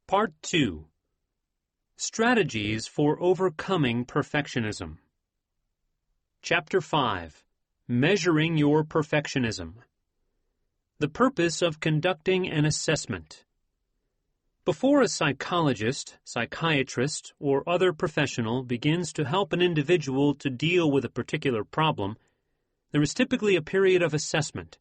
Part 2. Strategies for Overcoming Perfectionism. Chapter 5. Measuring Your Perfectionism. The Purpose of Conducting an Assessment. Before a psychologist, psychiatrist, or other professional begins to help an individual to deal with a particular problem, there is typically a period of assessment.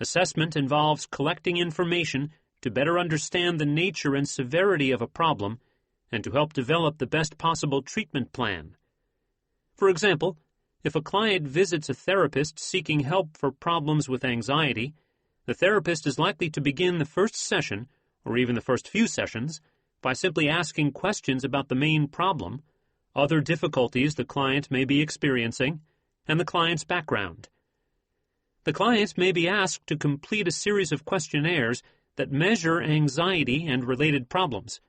Assessment involves collecting information to better understand the nature and severity of a problem and to help develop the best possible treatment plan. For example, if a client visits a therapist seeking help for problems with anxiety, the therapist is likely to begin the first session, or even the first few sessions, by simply asking questions about the main problem, other difficulties the client may be experiencing, and the client's background. The client may be asked to complete a series of questionnaires that measure anxiety and related problems.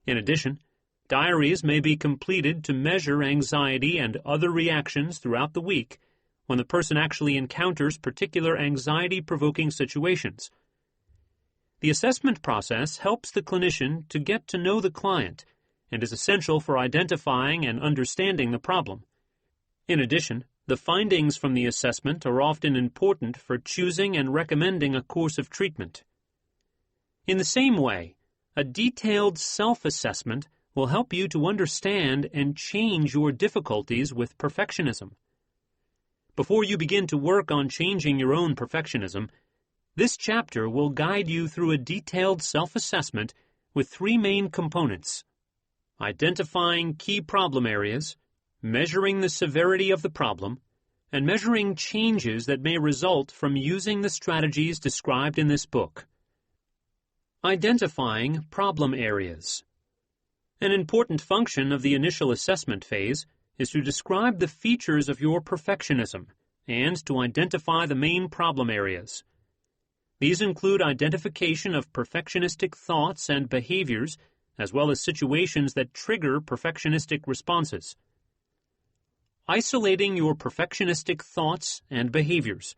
In addition, diaries may be completed to measure anxiety and other reactions throughout the week when the person actually encounters particular anxiety-provoking situations. The assessment process helps the clinician to get to know the client and is essential for identifying and understanding the problem. In addition, the findings from the assessment are often important for choosing and recommending a course of treatment. In the same way, a detailed self-assessment will help you to understand and change your difficulties with perfectionism. Before you begin to work on changing your own perfectionism, this chapter will guide you through a detailed self-assessment with three main components: identifying key problem areas, measuring the severity of the problem, and measuring changes that may result from using the strategies described in this book. Identifying problem areas. An important function of the initial assessment phase is to describe the features of your perfectionism and to identify the main problem areas. These include identification of perfectionistic thoughts and behaviors, as well as situations that trigger perfectionistic responses. Isolating your perfectionistic thoughts and behaviors.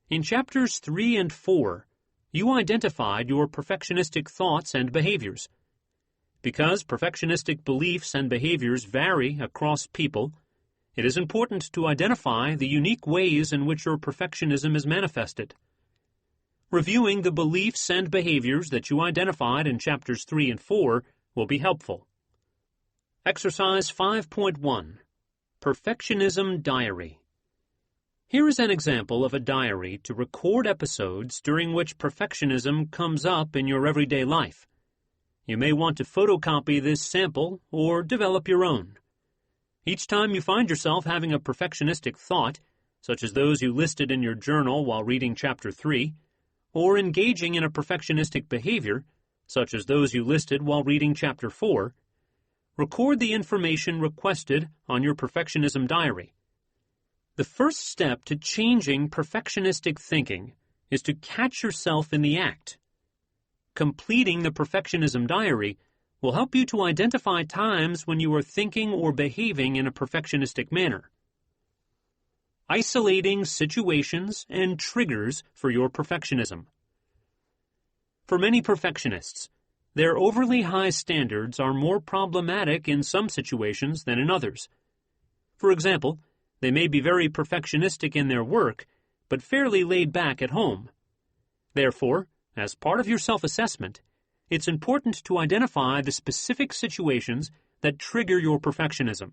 In chapters 3 and 4, you identified your perfectionistic thoughts and behaviors. Because perfectionistic beliefs and behaviors vary across people, it is important to identify the unique ways in which your perfectionism is manifested. Reviewing the beliefs and behaviors that you identified in chapters 3 and 4 will be helpful. Exercise 5.1. Perfectionism Diary. Here is an example of a diary to record episodes during which perfectionism comes up in your everyday life. You may want to photocopy this sample or develop your own. Each time you find yourself having a perfectionistic thought, such as those you listed in your journal while reading Chapter 3, or engaging in a perfectionistic behavior, such as those you listed while reading Chapter 4, record the information requested on your perfectionism diary. The first step to changing perfectionistic thinking is to catch yourself in the act. Completing the perfectionism diary will help you to identify times when you are thinking or behaving in a perfectionistic manner. Isolating situations and triggers for your perfectionism. For many perfectionists, their overly high standards are more problematic in some situations than in others. For example, they may be very perfectionistic in their work, but fairly laid back at home. Therefore, as part of your self-assessment, it's important to identify the specific situations that trigger your perfectionism.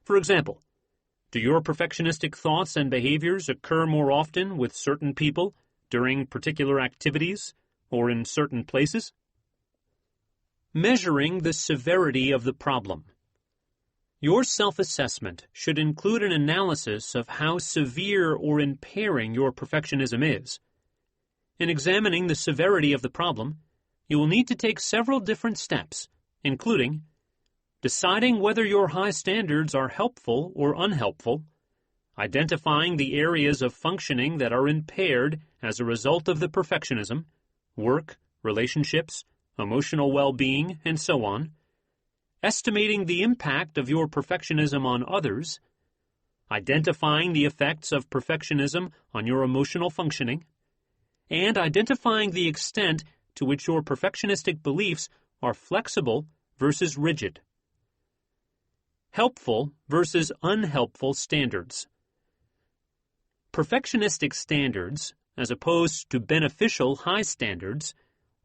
For example, do your perfectionistic thoughts and behaviors occur more often with certain people, during particular activities, or in certain places? Measuring the severity of the problem. Your self-assessment should include an analysis of how severe or impairing your perfectionism is. In examining the severity of the problem, you will need to take several different steps, including deciding whether your high standards are helpful or unhelpful, identifying the areas of functioning that are impaired as a result of the perfectionism, work, relationships, emotional well-being, and so on, estimating the impact of your perfectionism on others, identifying the effects of perfectionism on your emotional functioning, and identifying the extent to which your perfectionistic beliefs are flexible versus rigid. Helpful versus unhelpful standards. Perfectionistic standards, as opposed to beneficial high standards,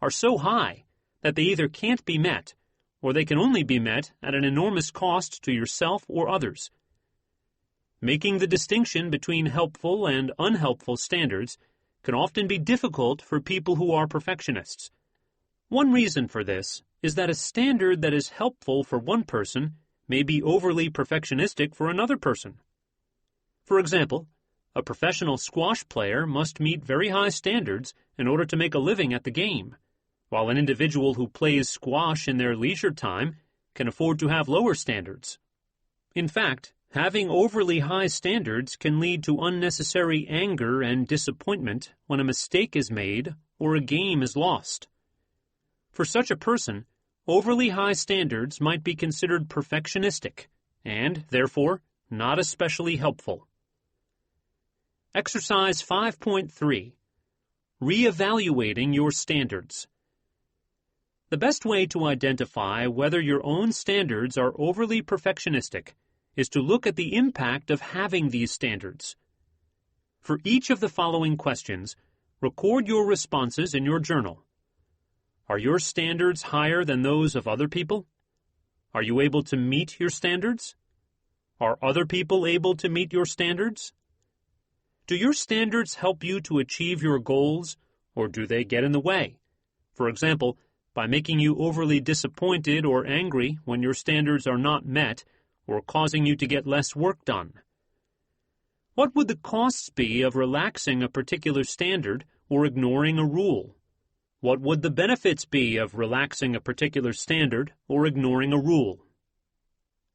are so high that they either can't be met, or they can only be met at an enormous cost to yourself or others. Making the distinction between helpful and unhelpful standards can often be difficult for people who are perfectionists. One reason for this is that a standard that is helpful for one person may be overly perfectionistic for another person. For example, a professional squash player must meet very high standards in order to make a living at the game, while an individual who plays squash in their leisure time can afford to have lower standards. In fact, having overly high standards can lead to unnecessary anger and disappointment when a mistake is made or a game is lost. For such a person, overly high standards might be considered perfectionistic and, therefore, not especially helpful. Exercise 5.3. Reevaluating your standards. The best way to identify whether your own standards are overly perfectionistic is to look at the impact of having these standards. For each of the following questions, record your responses in your journal. Are your standards higher than those of other people? Are you able to meet your standards? Are other people able to meet your standards? Do your standards help you to achieve your goals, or do they get in the way? For example, by making you overly disappointed or angry when your standards are not met, or causing you to get less work done. What would the costs be of relaxing a particular standard or ignoring a rule? What would the benefits be of relaxing a particular standard or ignoring a rule?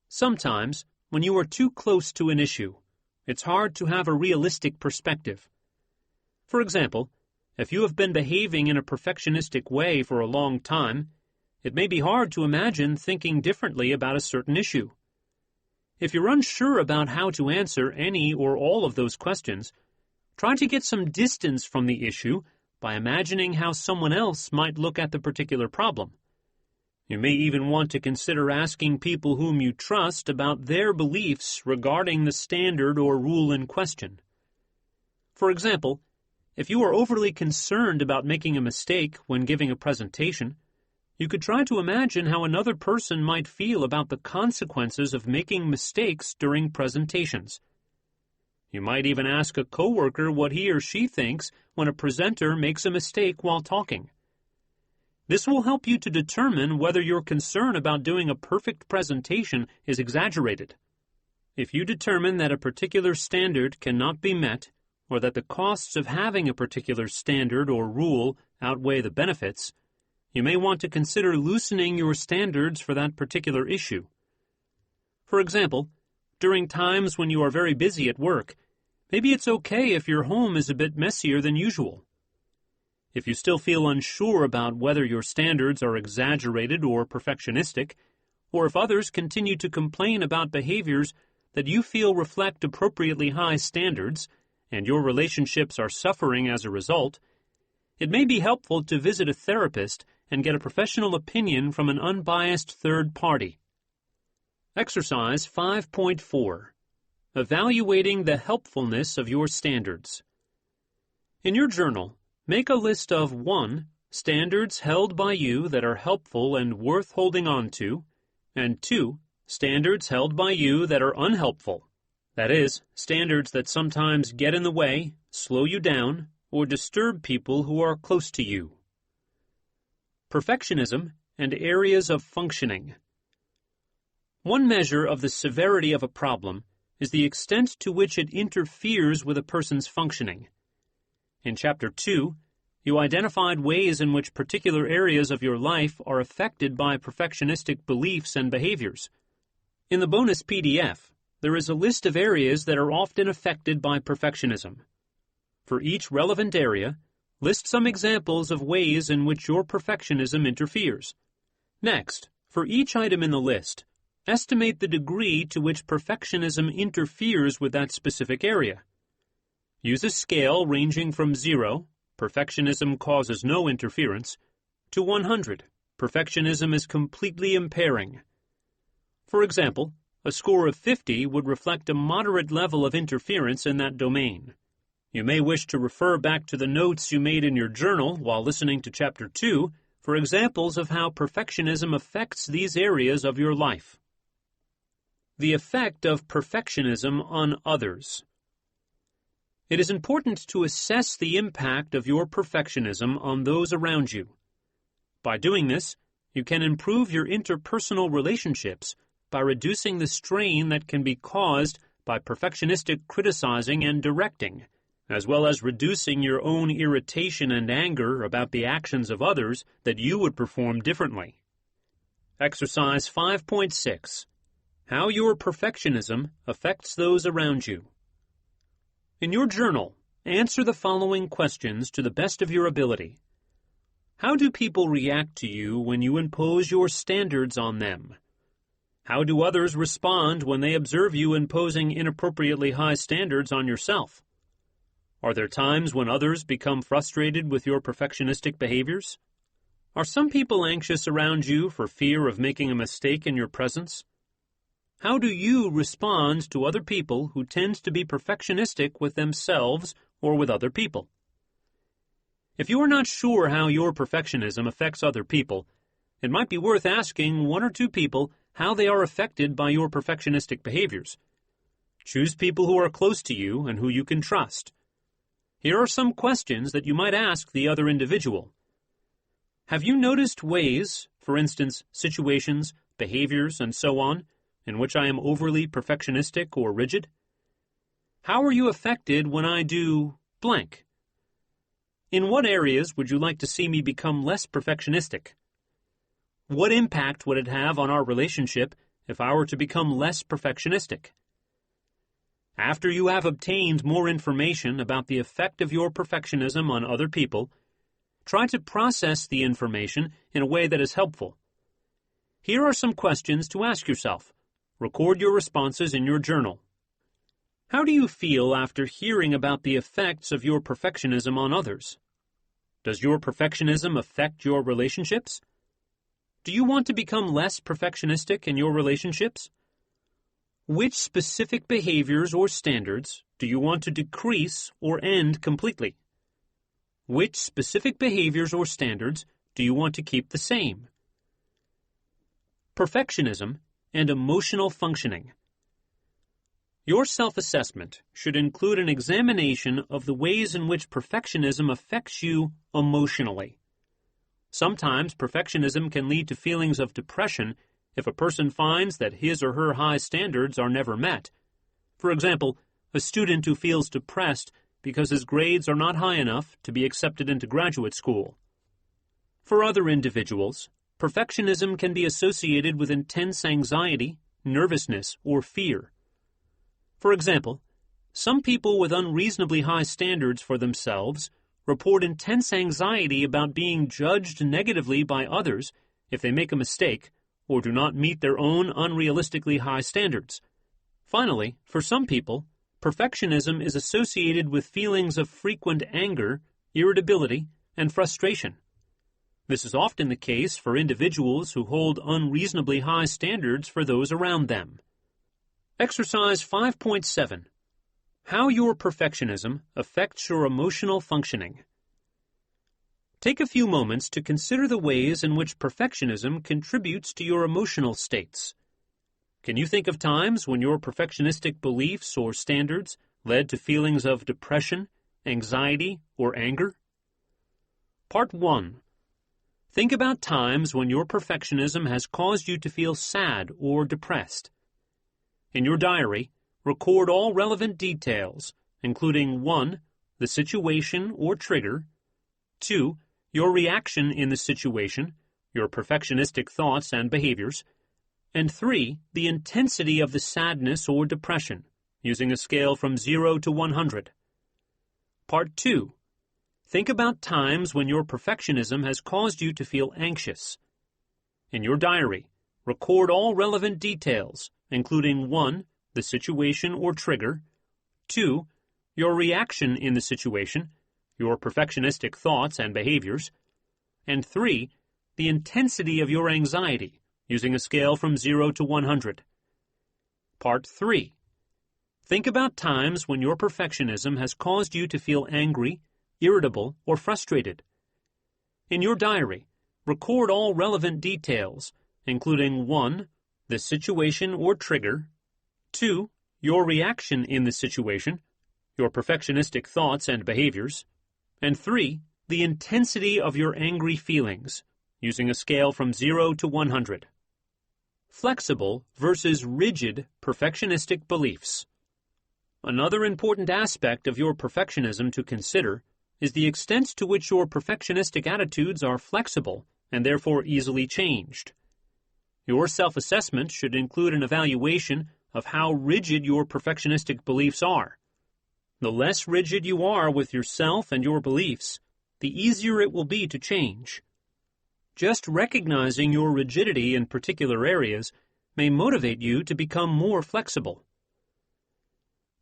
Sometimes, when you are too close to an issue, it's hard to have a realistic perspective. For example, if you have been behaving in a perfectionistic way for a long time, it may be hard to imagine thinking differently about a certain issue. If you're unsure about how to answer any or all of those questions, try to get some distance from the issue by imagining how someone else might look at the particular problem. You may even want to consider asking people whom you trust about their beliefs regarding the standard or rule in question. For example, if you are overly concerned about making a mistake when giving a presentation, you could try to imagine how another person might feel about the consequences of making mistakes during presentations. You might even ask a coworker what he or she thinks when a presenter makes a mistake while talking. This will help you to determine whether your concern about doing a perfect presentation is exaggerated. If you determine that a particular standard cannot be met, or that the costs of having a particular standard or rule outweigh the benefits, you may want to consider loosening your standards for that particular issue. For example, during times when you are very busy at work, maybe it's okay if your home is a bit messier than usual. If you still feel unsure about whether your standards are exaggerated or perfectionistic, or if others continue to complain about behaviors that you feel reflect appropriately high standards, and your relationships are suffering as a result, it may be helpful to visit a therapist and get a professional opinion from an unbiased third party. Exercise 5.4. Evaluating the helpfulness of your standards. In your journal, make a list of 1. Standards held by you that are helpful and worth holding on to, and 2. Standards held by you that are unhelpful. That is, standards that sometimes get in the way, slow you down, or disturb people who are close to you. Perfectionism and areas of functioning. One measure of the severity of a problem is the extent to which it interferes with a person's functioning. In Chapter 2, you identified ways in which particular areas of your life are affected by perfectionistic beliefs and behaviors. In the bonus PDF, there is a list of areas that are often affected by perfectionism. For each relevant area, list some examples of ways in which your perfectionism interferes. Next, for each item in the list, estimate the degree to which perfectionism interferes with that specific area. Use a scale ranging from 0, perfectionism causes no interference, to 100, perfectionism is completely impairing. For example, a score of 50 would reflect a moderate level of interference in that domain. You may wish to refer back to the notes you made in your journal while listening to Chapter 2 for examples of how perfectionism affects these areas of your life. The effect of perfectionism on others. It is important to assess the impact of your perfectionism on those around you. By doing this, you can improve your interpersonal relationships by reducing the strain that can be caused by perfectionistic criticizing and directing, as well as reducing your own irritation and anger about the actions of others that you would perform differently. Exercise 5.6. How your perfectionism affects those around you. In your journal, answer the following questions to the best of your ability. How do people react to you when you impose your standards on them? How do others respond when they observe you imposing inappropriately high standards on yourself? Are there times when others become frustrated with your perfectionistic behaviors? Are some people anxious around you for fear of making a mistake in your presence? How do you respond to other people who tend to be perfectionistic with themselves or with other people? If you are not sure how your perfectionism affects other people, it might be worth asking one or two people how they are affected by your perfectionistic behaviors. Choose people who are close to you and who you can trust. Here are some questions that you might ask the other individual. Have you noticed ways, for instance, situations, behaviors, and so on, in which I am overly perfectionistic or rigid? How are you affected when I do blank? In what areas would you like to see me become less perfectionistic? What impact would it have on our relationship if I were to become less perfectionistic? After you have obtained more information about the effect of your perfectionism on other people, try to process the information in a way that is helpful. Here are some questions to ask yourself. Record your responses in your journal. How do you feel after hearing about the effects of your perfectionism on others? Does your perfectionism affect your relationships? Do you want to become less perfectionistic in your relationships? Which specific behaviors or standards do you want to decrease or end completely? Which specific behaviors or standards do you want to keep the same? Perfectionism and emotional functioning. Your self-assessment should include an examination of the ways in which perfectionism affects you emotionally. Sometimes perfectionism can lead to feelings of depression if a person finds that his or her high standards are never met. For example, a student who feels depressed because his grades are not high enough to be accepted into graduate school. For other individuals, perfectionism can be associated with intense anxiety, nervousness, or fear. For example, some people with unreasonably high standards for themselves report intense anxiety about being judged negatively by others if they make a mistake or do not meet their own unrealistically high standards. Finally, for some people, perfectionism is associated with feelings of frequent anger, irritability, and frustration. This is often the case for individuals who hold unreasonably high standards for those around them. Exercise 5.7. How your perfectionism affects your emotional functioning. Take a few moments to consider the ways in which perfectionism contributes to your emotional states. Can you think of times when your perfectionistic beliefs or standards led to feelings of depression, anxiety, or anger? Part 1. Think about times when your perfectionism has caused you to feel sad or depressed. In your diary, record all relevant details, including 1. The situation or trigger, 2. Your reaction in the situation, your perfectionistic thoughts and behaviors, and 3. The intensity of the sadness or depression, using a scale from 0 to 100. Part 2. Think about times when your perfectionism has caused you to feel anxious. In your diary, record all relevant details, including 1. The situation or trigger, 2. Your reaction in the situation, your perfectionistic thoughts and behaviors, and 3. the intensity of your anxiety, using a scale from 0 to 100. Part 3. Think about times when your perfectionism has caused you to feel angry, irritable, or frustrated. In your diary, record all relevant details, including 1. The situation or trigger, 2. Your reaction in the situation, your perfectionistic thoughts and behaviors, and 3. The intensity of your angry feelings, using a scale from 0 to 100. Flexible versus rigid perfectionistic beliefs. Another important aspect of your perfectionism to consider is the extent to which your perfectionistic attitudes are flexible and therefore easily changed. Your self-assessment should include an evaluation of how rigid your perfectionistic beliefs are. The less rigid you are with yourself and your beliefs, the easier it will be to change. Just recognizing your rigidity in particular areas may motivate you to become more flexible.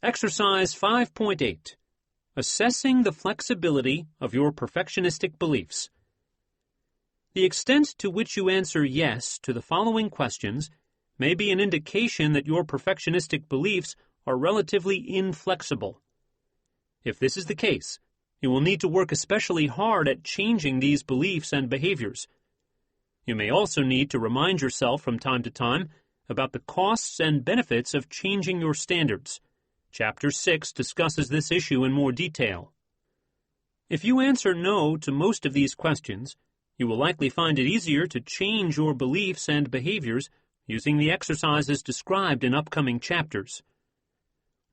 Exercise 5.8. Assessing the flexibility of your perfectionistic beliefs. The extent to which you answer yes to the following questions may be an indication that your perfectionistic beliefs are relatively inflexible. If this is the case, you will need to work especially hard at changing these beliefs and behaviors. You may also need to remind yourself from time to time about the costs and benefits of changing your standards. Chapter 6 discusses this issue in more detail. If you answer no to most of these questions, you will likely find it easier to change your beliefs and behaviors using the exercises described in upcoming chapters.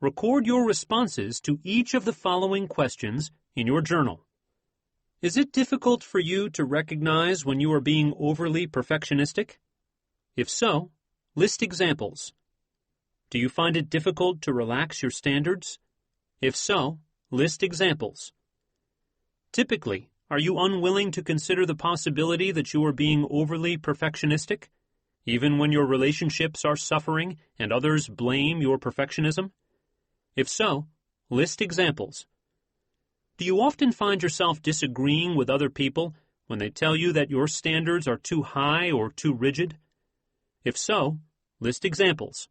Record your responses to each of the following questions in your journal. Is it difficult for you to recognize when you are being overly perfectionistic? If so, list examples. Do you find it difficult to relax your standards? If so, list examples. Typically, are you unwilling to consider the possibility that you are being overly perfectionistic, even when your relationships are suffering and others blame your perfectionism? If so, list examples. Do you often find yourself disagreeing with other people when they tell you that your standards are too high or too rigid? If so, list examples.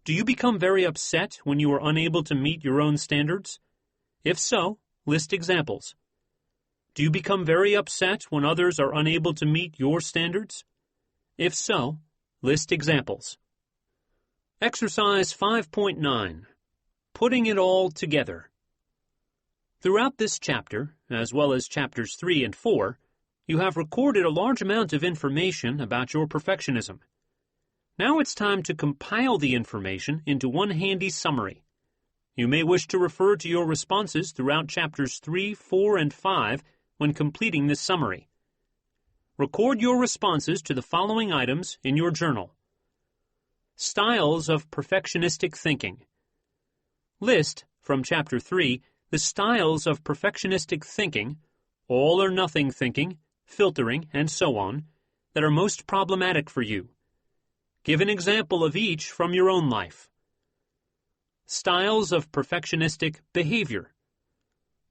Do you become very upset when you are unable to meet your own standards? If so, list examples. Do you become very upset when others are unable to meet your standards? If so, list examples. Exercise 5.9. Putting it all together. Throughout this chapter, as well as chapters 3 and 4, you have recorded a large amount of information about your perfectionism. Now it's time to compile the information into one handy summary. You may wish to refer to your responses throughout chapters 3, 4, and 5 when completing this summary. Record your responses to the following items in your journal. Styles of perfectionistic thinking. List, from chapter 3, the styles of perfectionistic thinking, all or nothing thinking, filtering, and so on, that are most problematic for you. Give an example of each from your own life. Styles of perfectionistic behavior.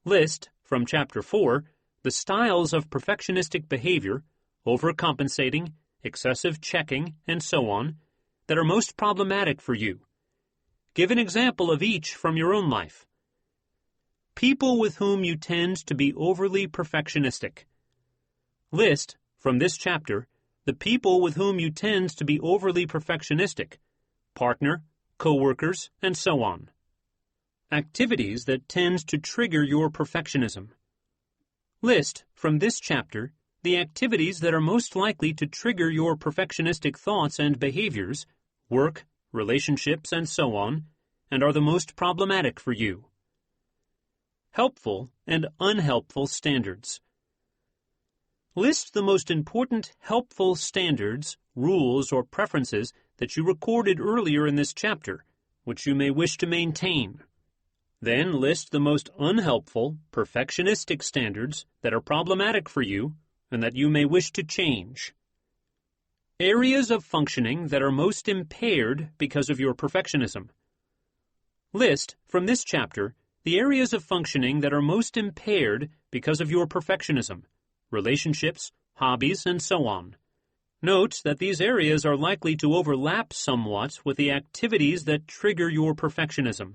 List, from Chapter 4, the styles of perfectionistic behavior, overcompensating, excessive checking, and so on, that are most problematic for you. Give an example of each from your own life. People with whom you tend to be overly perfectionistic. List, from this chapter, the people with whom you tend to be overly perfectionistic, partner, co-workers, and so on. Activities that tend to trigger your perfectionism. List, from this chapter, the activities that are most likely to trigger your perfectionistic thoughts and behaviors, work, relationships, and so on, and are the most problematic for you. Helpful and unhelpful standards. List the most important helpful standards, rules, or preferences that you recorded earlier in this chapter, which you may wish to maintain. Then list the most unhelpful, perfectionistic standards that are problematic for you and that you may wish to change. Areas of functioning that are most impaired because of your perfectionism. List, from this chapter, the areas of functioning that are most impaired because of your perfectionism. Relationships, hobbies, and so on. Note that these areas are likely to overlap somewhat with the activities that trigger your perfectionism.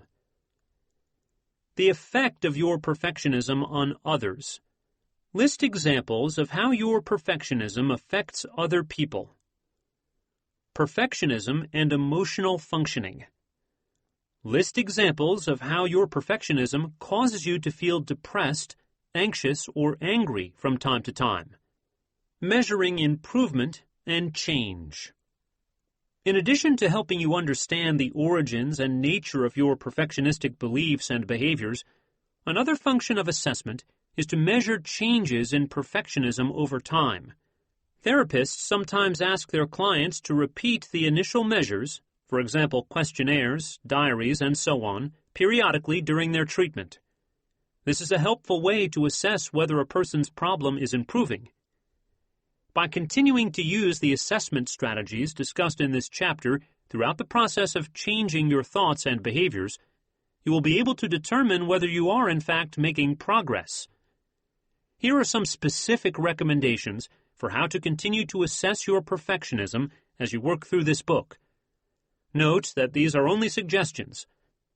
The effect of your perfectionism on others. List examples of how your perfectionism affects other people. Perfectionism and emotional functioning. List examples of how your perfectionism causes you to feel depressed, anxious, or angry from time to time. Measuring improvement and change. In addition to helping you understand the origins and nature of your perfectionistic beliefs and behaviors, another function of assessment is to measure changes in perfectionism over time. Therapists sometimes ask their clients to repeat the initial measures, for example, questionnaires, diaries, and so on, periodically during their treatment. This is a helpful way to assess whether a person's problem is improving. By continuing to use the assessment strategies discussed in this chapter throughout the process of changing your thoughts and behaviors, you will be able to determine whether you are in fact making progress. Here are some specific recommendations for how to continue to assess your perfectionism as you work through this book. Note that these are only suggestions.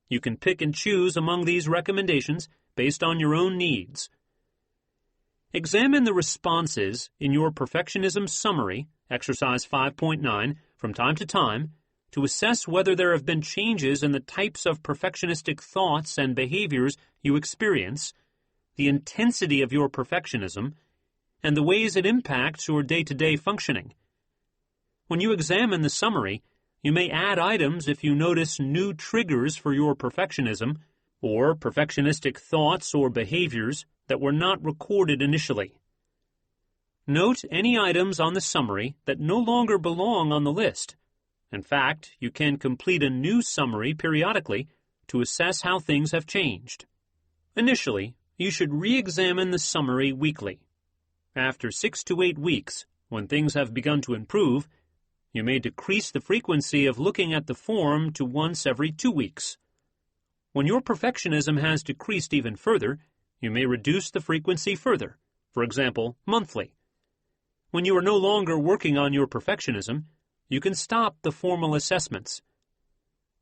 You can pick and choose among these recommendations based on your own needs. Examine the responses in your perfectionism summary, exercise 5.9, from time to time to assess whether there have been changes in the types of perfectionistic thoughts and behaviors you experience, the intensity of your perfectionism, and the ways it impacts your day-to-day functioning. When you examine the summary, you may add items if you notice new triggers for your perfectionism or perfectionistic thoughts or behaviors that were not recorded initially. Note any items on the summary that no longer belong on the list. In fact, you can complete a new summary periodically to assess how things have changed. Initially, you should re-examine the summary weekly. After 6 to 8 weeks, when things have begun to improve, you may decrease the frequency of looking at the form to once every 2 weeks. When your perfectionism has decreased even further, you may reduce the frequency further, for example, monthly. When you are no longer working on your perfectionism, you can stop the formal assessments.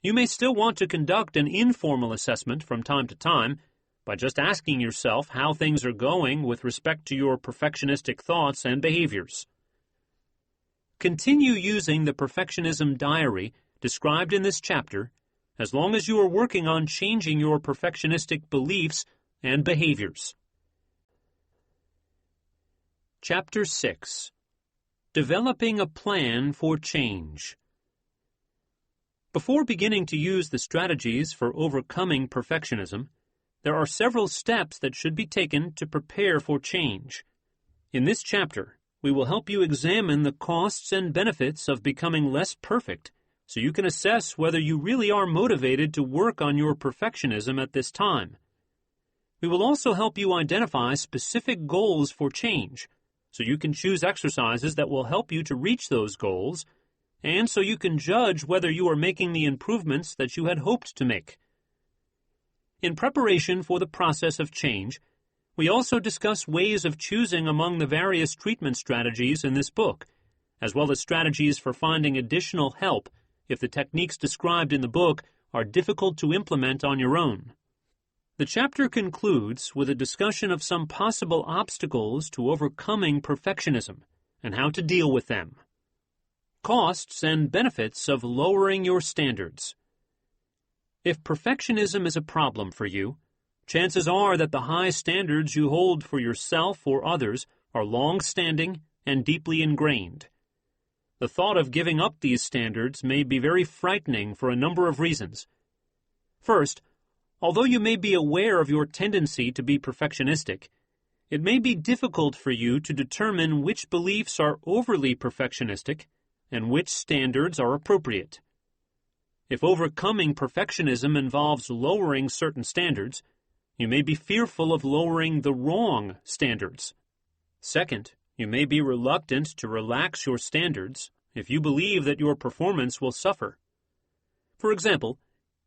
You may still want to conduct an informal assessment from time to time by just asking yourself how things are going with respect to your perfectionistic thoughts and behaviors. Continue using the perfectionism diary described in this chapter as long as you are working on changing your perfectionistic beliefs and behaviors. Chapter 6. Developing a Plan for Change. Before beginning to use the strategies for overcoming perfectionism, there are several steps that should be taken to prepare for change. In this chapter, we will help you examine the costs and benefits of becoming less perfect so you can assess whether you really are motivated to work on your perfectionism at this time. We will also help you identify specific goals for change, so you can choose exercises that will help you to reach those goals, and so you can judge whether you are making the improvements that you had hoped to make. In preparation for the process of change, we also discuss ways of choosing among the various treatment strategies in this book, as well as strategies for finding additional help if the techniques described in the book are difficult to implement on your own. The chapter concludes with a discussion of some possible obstacles to overcoming perfectionism and how to deal with them. Costs and benefits of lowering your standards. If perfectionism is a problem for you, chances are that the high standards you hold for yourself or others are long-standing and deeply ingrained. The thought of giving up these standards may be very frightening for a number of reasons. First, although you may be aware of your tendency to be perfectionistic, it may be difficult for you to determine which beliefs are overly perfectionistic and which standards are appropriate. If overcoming perfectionism involves lowering certain standards, you may be fearful of lowering the wrong standards. Second, you may be reluctant to relax your standards if you believe that your performance will suffer. For example,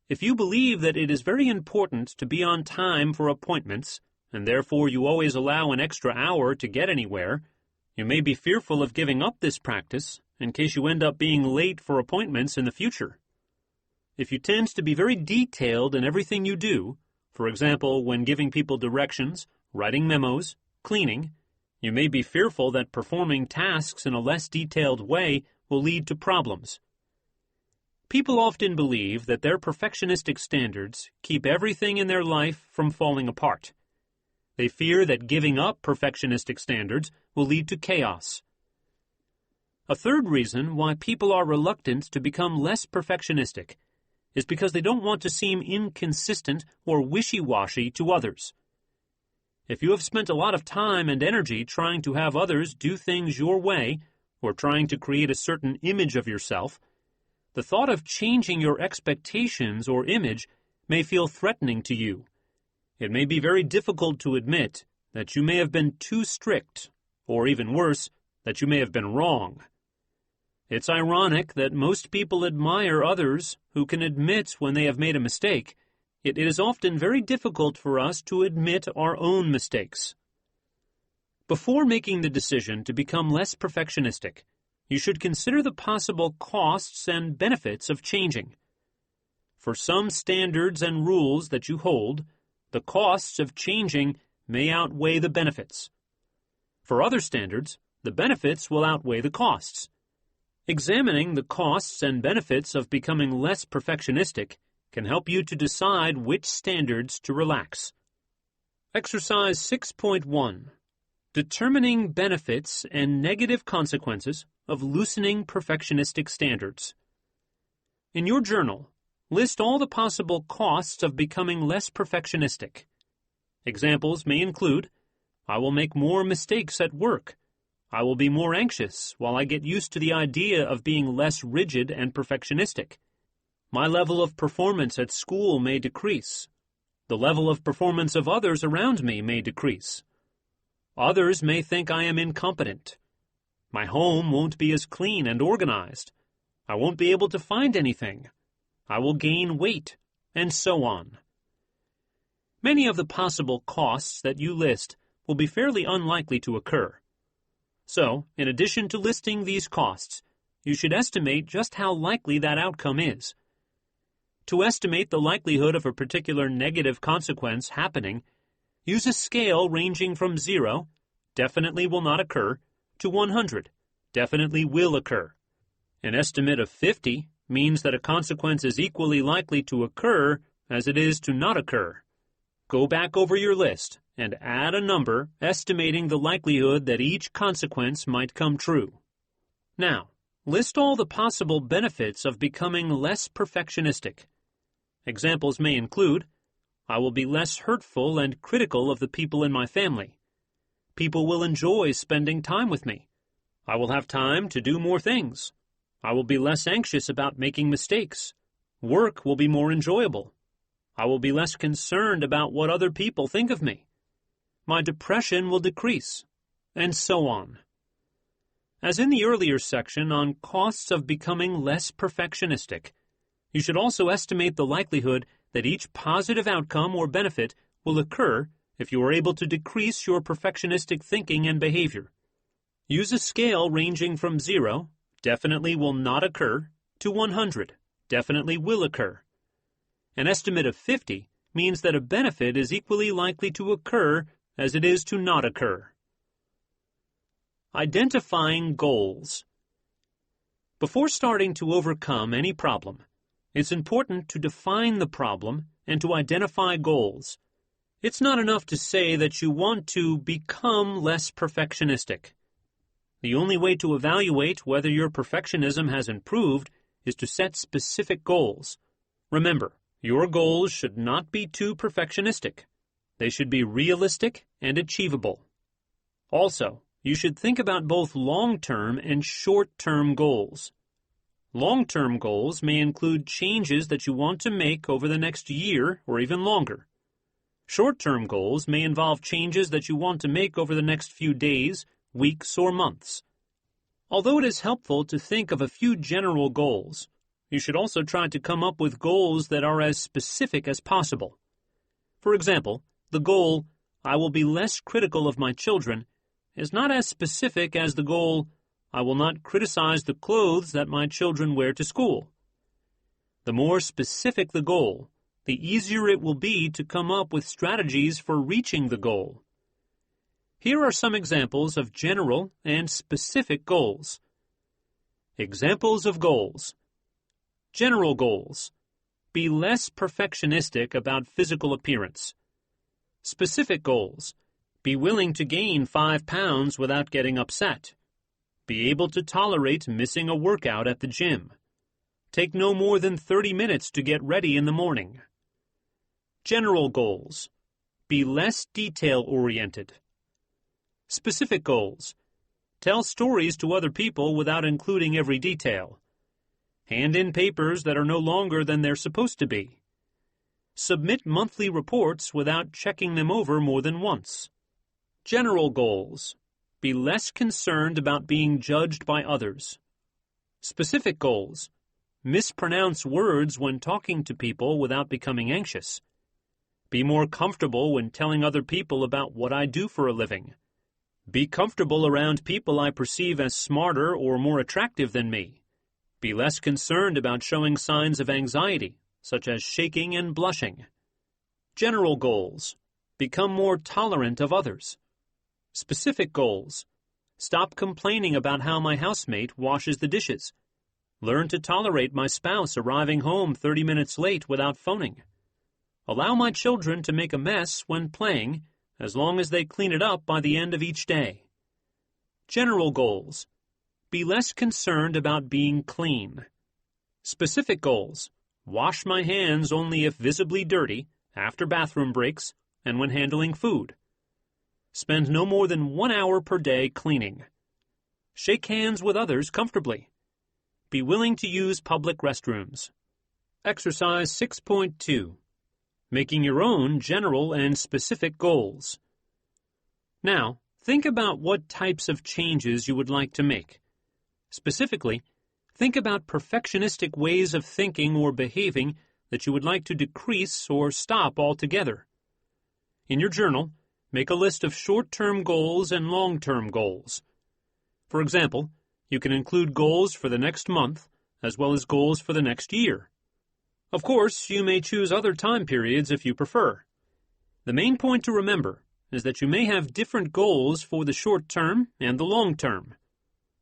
if you believe that it is very important to be on time for appointments, and therefore you always allow an extra hour to get anywhere, You may be fearful of giving up this practice in case you end up being late for appointments in the future. If you tend to be very detailed in everything you do, for example, when giving people directions, writing memos, cleaning, you may be fearful that performing tasks in a less detailed way will lead to problems. People often believe that their perfectionistic standards keep everything in their life from falling apart. They fear that giving up perfectionistic standards will lead to chaos. A third reason why people are reluctant to become less perfectionistic is because they don't want to seem inconsistent or wishy-washy to others. If you have spent a lot of time and energy trying to have others do things your way, or trying to create a certain image of yourself, the thought of changing your expectations or image may feel threatening to you. It may be very difficult to admit that you may have been too strict, or even worse, that you may have been wrong. It's ironic that most people admire others who can admit when they have made a mistake. It is often very difficult for us to admit our own mistakes. Before making the decision to become less perfectionistic, you should consider the possible costs and benefits of changing. For some standards and rules that you hold, the costs of changing may outweigh the benefits. For other standards, the benefits will outweigh the costs. Examining the costs and benefits of becoming less perfectionistic can help you to decide which standards to relax. Exercise 6.1. Determining benefits and negative consequences of loosening perfectionistic standards. In your journal, list all the possible costs of becoming less perfectionistic. Examples may include, I will make more mistakes at work. I will be more anxious while I get used to the idea of being less rigid and perfectionistic. My level of performance at school may decrease. The level of performance of others around me may decrease. Others may think I am incompetent. My home won't be as clean and organized. I won't be able to find anything. I will gain weight, and so on. Many of the possible costs that you list will be fairly unlikely to occur. So, in addition to listing these costs, you should estimate just how likely that outcome is. To estimate the likelihood of a particular negative consequence happening, use a scale ranging from 0, definitely will not occur, to 100, definitely will occur. An estimate of 50 means that a consequence is equally likely to occur as it is to not occur. Go back over your list and add a number estimating the likelihood that each consequence might come true. Now, list all the possible benefits of becoming less perfectionistic. Examples may include, I will be less hurtful and critical of the people in my family. People will enjoy spending time with me. I will have time to do more things. I will be less anxious about making mistakes. Work will be more enjoyable. I will be less concerned about what other people think of me. My depression will decrease, and so on. As in the earlier section on costs of becoming less perfectionistic, you should also estimate the likelihood that each positive outcome or benefit will occur if you are able to decrease your perfectionistic thinking and behavior. Use a scale ranging from 0, definitely will not occur, to 100, definitely will occur. An estimate of 50 means that a benefit is equally likely to occur as it is to not occur. Identifying goals. Before starting to overcome any problem, it's important to define the problem and to identify goals. It's not enough to say that you want to become less perfectionistic. The only way to evaluate whether your perfectionism has improved is to set specific goals. Remember, your goals should not be too perfectionistic. They should be realistic and achievable. Also, you should think about both long-term and short-term goals. Long-term goals may include changes that you want to make over the next year or even longer. Short-term goals may involve changes that you want to make over the next few days, weeks, or months. Although it is helpful to think of a few general goals, you should also try to come up with goals that are as specific as possible. For example, the goal, I will be less critical of my children, is not as specific as the goal, I will not criticize the clothes that my children wear to school. The more specific the goal, the easier it will be to come up with strategies for reaching the goal. Here are some examples of general and specific goals. Examples of goals. General goals. Be less perfectionistic about physical appearance. Specific goals. Be willing to gain 5 pounds without getting upset. Be able to tolerate missing a workout at the gym. Take no more than 30 minutes to get ready in the morning. General goals. Be less detail-oriented. Specific goals. Tell stories to other people without including every detail. Hand in papers that are no longer than they're supposed to be. Submit monthly reports without checking them over more than once. General goals. Be less concerned about being judged by others. Specific goals. Mispronounce words when talking to people without becoming anxious. Be more comfortable when telling other people about what I do for a living. Be comfortable around people I perceive as smarter or more attractive than me. Be less concerned about showing signs of anxiety, such as shaking and blushing. General goals. Become more tolerant of others. Specific goals. Stop complaining about how my housemate washes the dishes. Learn to tolerate my spouse arriving home 30 minutes late without phoning. Allow my children to make a mess when playing, as long as they clean it up by the end of each day. General goals. Be less concerned about being clean. Specific goals. Wash my hands only if visibly dirty, after bathroom breaks, and when handling food. Spend no more than 1 hour per day cleaning. Shake hands with others comfortably. Be willing to use public restrooms. Exercise 6.2. Making your own general and specific goals. Now, think about what types of changes you would like to make. Specifically, think about perfectionistic ways of thinking or behaving that you would like to decrease or stop altogether. In your journal, make a list of short-term goals and long-term goals. For example, you can include goals for the next month as well as goals for the next year. Of course, you may choose other time periods if you prefer. The main point to remember is that you may have different goals for the short term and the long term.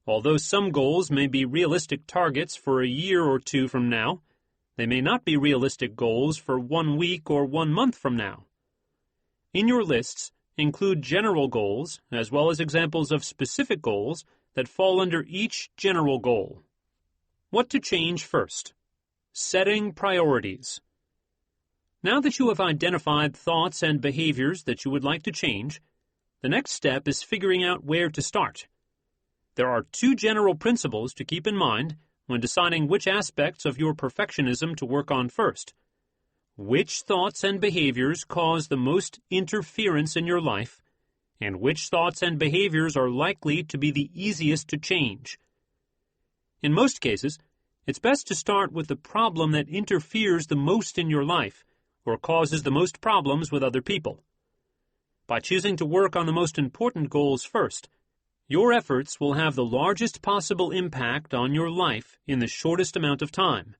Although some goals may be realistic targets for a year or two from now, they may not be realistic goals for 1 week or 1 month from now. In your lists, include general goals as well as examples of specific goals that fall under each general goal. What to change first? Setting priorities. Now that you have identified thoughts and behaviors that you would like to change, the next step is figuring out where to start. There are 2 general principles to keep in mind when deciding which aspects of your perfectionism to work on first. Which thoughts and behaviors cause the most interference in your life, and which thoughts and behaviors are likely to be the easiest to change. In most cases, it's best to start with the problem that interferes the most in your life or causes the most problems with other people. By choosing to work on the most important goals first, your efforts will have the largest possible impact on your life in the shortest amount of time.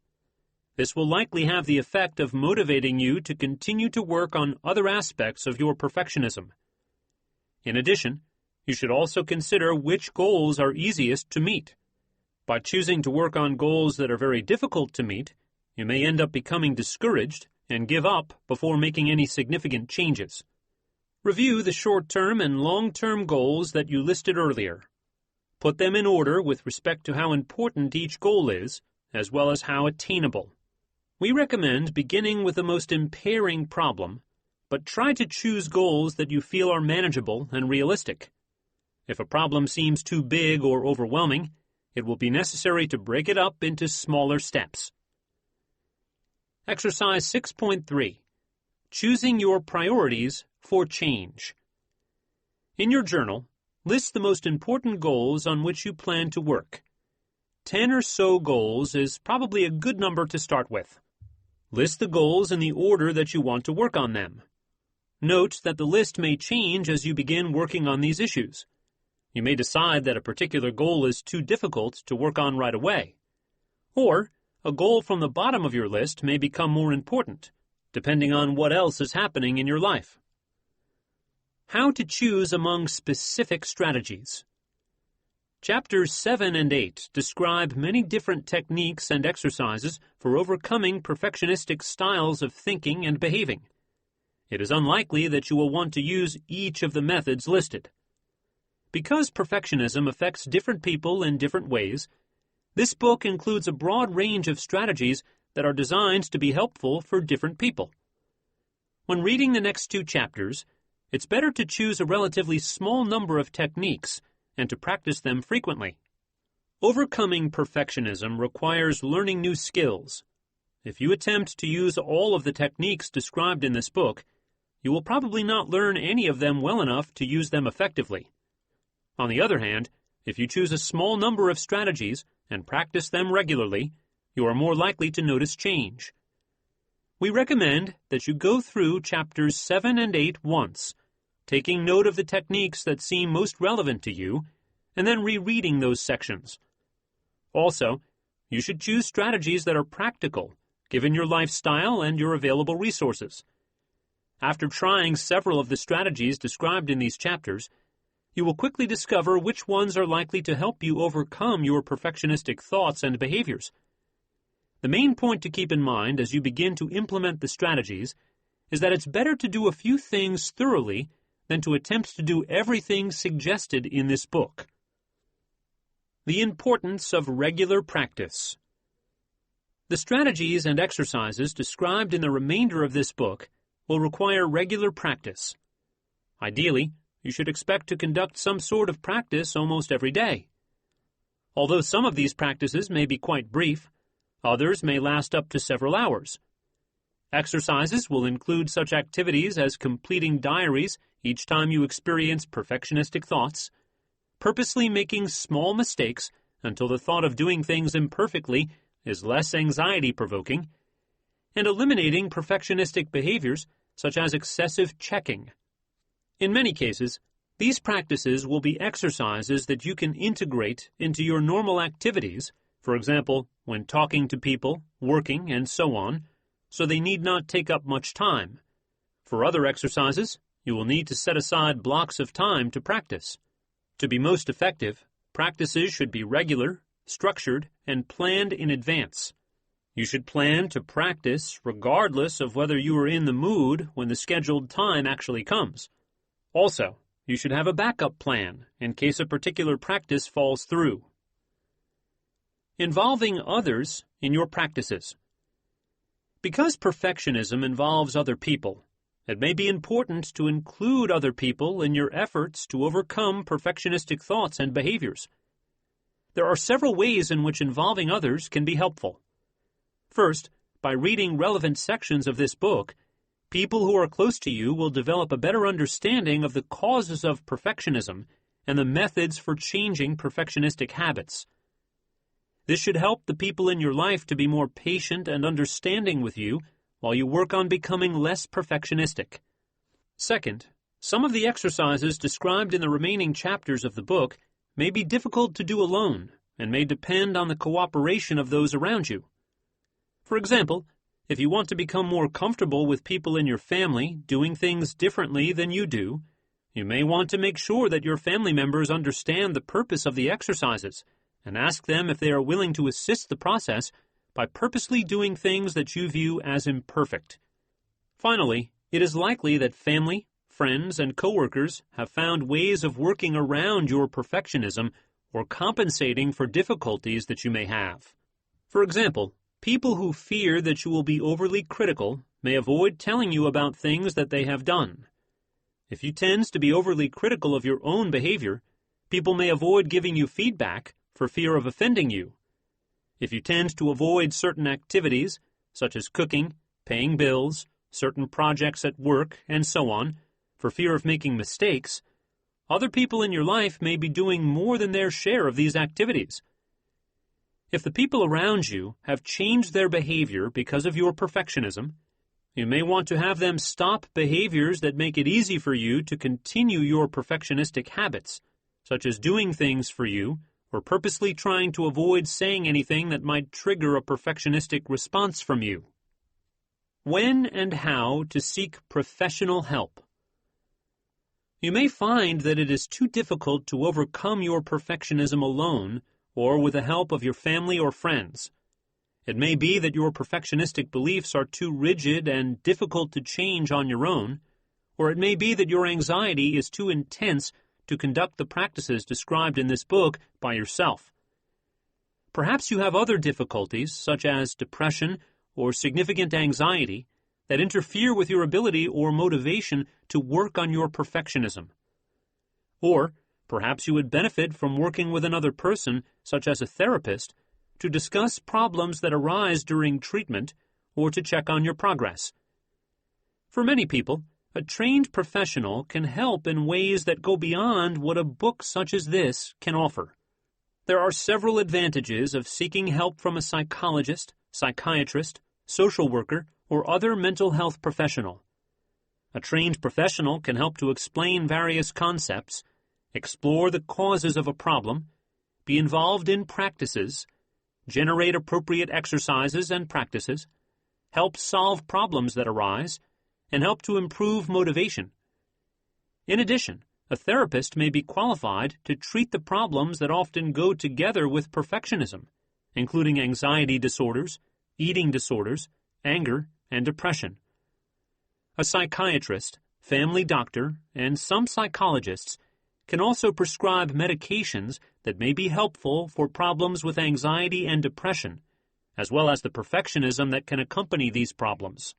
This will likely have the effect of motivating you to continue to work on other aspects of your perfectionism. In addition, you should also consider which goals are easiest to meet. By choosing to work on goals that are very difficult to meet, you may end up becoming discouraged and give up before making any significant changes. Review the short-term and long-term goals that you listed earlier. Put them in order with respect to how important each goal is, as well as how attainable. We recommend beginning with the most impairing problem, but try to choose goals that you feel are manageable and realistic. If a problem seems too big or overwhelming, it will be necessary to break it up into smaller steps. Exercise 6.3. Choosing your priorities for change. In your journal, list the most important goals on which you plan to work. 10 or so goals is probably a good number to start with. List the goals in the order that you want to work on them. Note that the list may change as you begin working on these issues. You may decide that a particular goal is too difficult to work on right away. Or, a goal from the bottom of your list may become more important, depending on what else is happening in your life. How to choose among specific strategies. Chapters 7 and 8 describe many different techniques and exercises for overcoming perfectionistic styles of thinking and behaving. It is unlikely that you will want to use each of the methods listed. Because perfectionism affects different people in different ways, this book includes a broad range of strategies that are designed to be helpful for different people. When reading the next 2 chapters, it's better to choose a relatively small number of techniques and to practice them frequently. Overcoming perfectionism requires learning new skills. If you attempt to use all of the techniques described in this book, you will probably not learn any of them well enough to use them effectively. On the other hand, if you choose a small number of strategies and practice them regularly, you are more likely to notice change. We recommend that you go through chapters 7 and 8 once, taking note of the techniques that seem most relevant to you, and then rereading those sections. Also, you should choose strategies that are practical, given your lifestyle and your available resources. After trying several of the strategies described in these chapters, you will quickly discover which ones are likely to help you overcome your perfectionistic thoughts and behaviors. The main point to keep in mind as you begin to implement the strategies is that it's better to do a few things thoroughly than to attempt to do everything suggested in this book. The importance of regular practice. The strategies and exercises described in the remainder of this book will require regular practice. Ideally, you should expect to conduct some sort of practice almost every day. Although some of these practices may be quite brief, others may last up to several hours. Exercises will include such activities as completing diaries each time you experience perfectionistic thoughts, purposely making small mistakes until the thought of doing things imperfectly is less anxiety-provoking, and eliminating perfectionistic behaviors such as excessive checking. In many cases, these practices will be exercises that you can integrate into your normal activities, for example, when talking to people, working, and so on, so they need not take up much time. For other exercises, you will need to set aside blocks of time to practice. To be most effective, practices should be regular, structured, and planned in advance. You should plan to practice regardless of whether you are in the mood when the scheduled time actually comes. Also, you should have a backup plan in case a particular practice falls through. Involving others in your practices. Because perfectionism involves other people, it may be important to include other people in your efforts to overcome perfectionistic thoughts and behaviors. There are several ways in which involving others can be helpful. First, by reading relevant sections of this book, people who are close to you will develop a better understanding of the causes of perfectionism and the methods for changing perfectionistic habits. This should help the people in your life to be more patient and understanding with you while you work on becoming less perfectionistic. Second, some of the exercises described in the remaining chapters of the book may be difficult to do alone and may depend on the cooperation of those around you. For example, if you want to become more comfortable with people in your family doing things differently than you do, you may want to make sure that your family members understand the purpose of the exercises and ask them if they are willing to assist the process by purposely doing things that you view as imperfect. Finally, it is likely that family, friends, and coworkers have found ways of working around your perfectionism or compensating for difficulties that you may have. For example, people who fear that you will be overly critical may avoid telling you about things that they have done. If you tend to be overly critical of your own behavior, people may avoid giving you feedback for fear of offending you. If you tend to avoid certain activities, such as cooking, paying bills, certain projects at work, and so on, for fear of making mistakes, other people in your life may be doing more than their share of these activities. If the people around you have changed their behavior because of your perfectionism, you may want to have them stop behaviors that make it easy for you to continue your perfectionistic habits. such as doing things for you or purposely trying to avoid saying anything that might trigger a perfectionistic response from you. When and how to seek professional help. You may find that it is too difficult to overcome your perfectionism alone or with the help of your family or friends. It may be that your perfectionistic beliefs are too rigid and difficult to change on your own, or it may be that your anxiety is too intense to conduct the practices described in this book by yourself. Perhaps you have other difficulties, such as depression or significant anxiety, that interfere with your ability or motivation to work on your perfectionism. Or perhaps you would benefit from working with another person, such as a therapist, to discuss problems that arise during treatment or to check on your progress. For many people, a trained professional can help in ways that go beyond what a book such as this can offer. There are several advantages of seeking help from a psychologist, psychiatrist, social worker, or other mental health professional. A trained professional can help to explain various concepts, explore the causes of a problem, be involved in practices, generate appropriate exercises and practices, help solve problems that arise, and help to improve motivation. In addition, a therapist may be qualified to treat the problems that often go together with perfectionism, including anxiety disorders, eating disorders, anger, and depression. A psychiatrist, family doctor, and some psychologists can also prescribe medications that may be helpful for problems with anxiety and depression, as well as the perfectionism that can accompany these problems.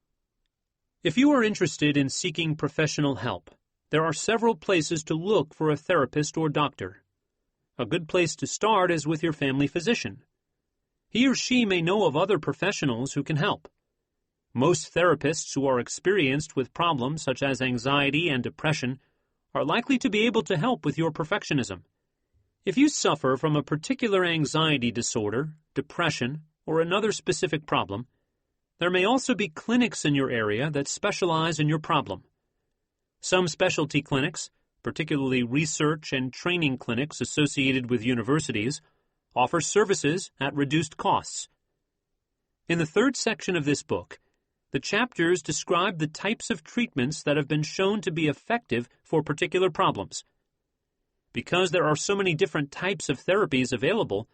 If you are interested in seeking professional help, there are several places to look for a therapist or doctor. A good place to start is with your family physician. He or she may know of other professionals who can help. Most therapists who are experienced with problems such as anxiety and depression are likely to be able to help with your perfectionism. If you suffer from a particular anxiety disorder, depression, or another specific problem, there may also be clinics in your area that specialize in your problem. Some specialty clinics, particularly research and training clinics associated with universities, offer services at reduced costs. In the third section of this book, the chapters describe the types of treatments that have been shown to be effective for particular problems. Because there are so many different types of therapies available,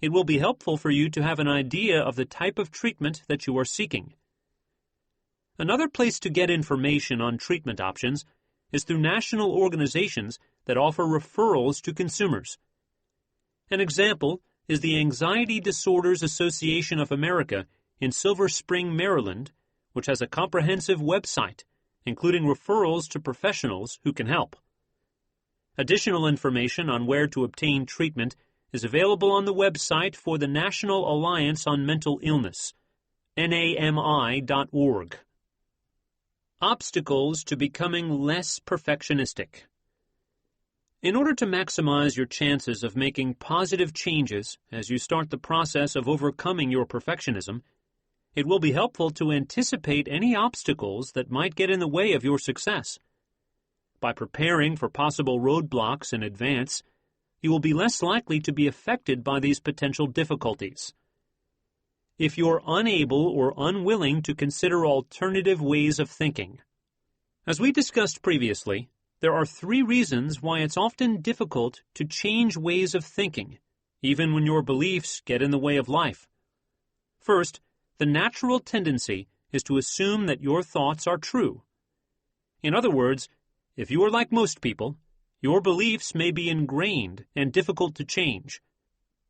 it will be helpful for you to have an idea of the type of treatment that you are seeking. Another place to get information on treatment options is through national organizations that offer referrals to consumers. An example is the Anxiety Disorders Association of America in Silver Spring, Maryland, which has a comprehensive website, including referrals to professionals who can help. Additional information on where to obtain treatment is available on the website for the National Alliance on Mental Illness, NAMI.org. Obstacles to becoming less perfectionistic. In order to maximize your chances of making positive changes as you start the process of overcoming your perfectionism, it will be helpful to anticipate any obstacles that might get in the way of your success. By preparing for possible roadblocks in advance, you will be less likely to be affected by these potential difficulties. If you're unable or unwilling to consider alternative ways of thinking. As we discussed previously, there are 3 reasons why it's often difficult to change ways of thinking, even when your beliefs get in the way of life. First, the natural tendency is to assume that your thoughts are true. In other words, if you are like most people, your beliefs may be ingrained and difficult to change.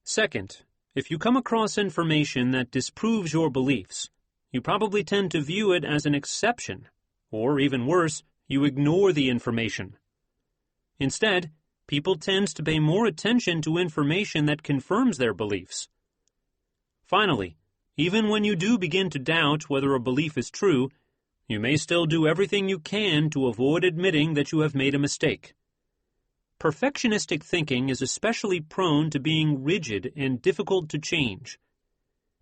Second, if you come across information that disproves your beliefs, you probably tend to view it as an exception, or even worse, you ignore the information. Instead, people tend to pay more attention to information that confirms their beliefs. Finally, even when you do begin to doubt whether a belief is true, you may still do everything you can to avoid admitting that you have made a mistake. Perfectionistic thinking is especially prone to being rigid and difficult to change.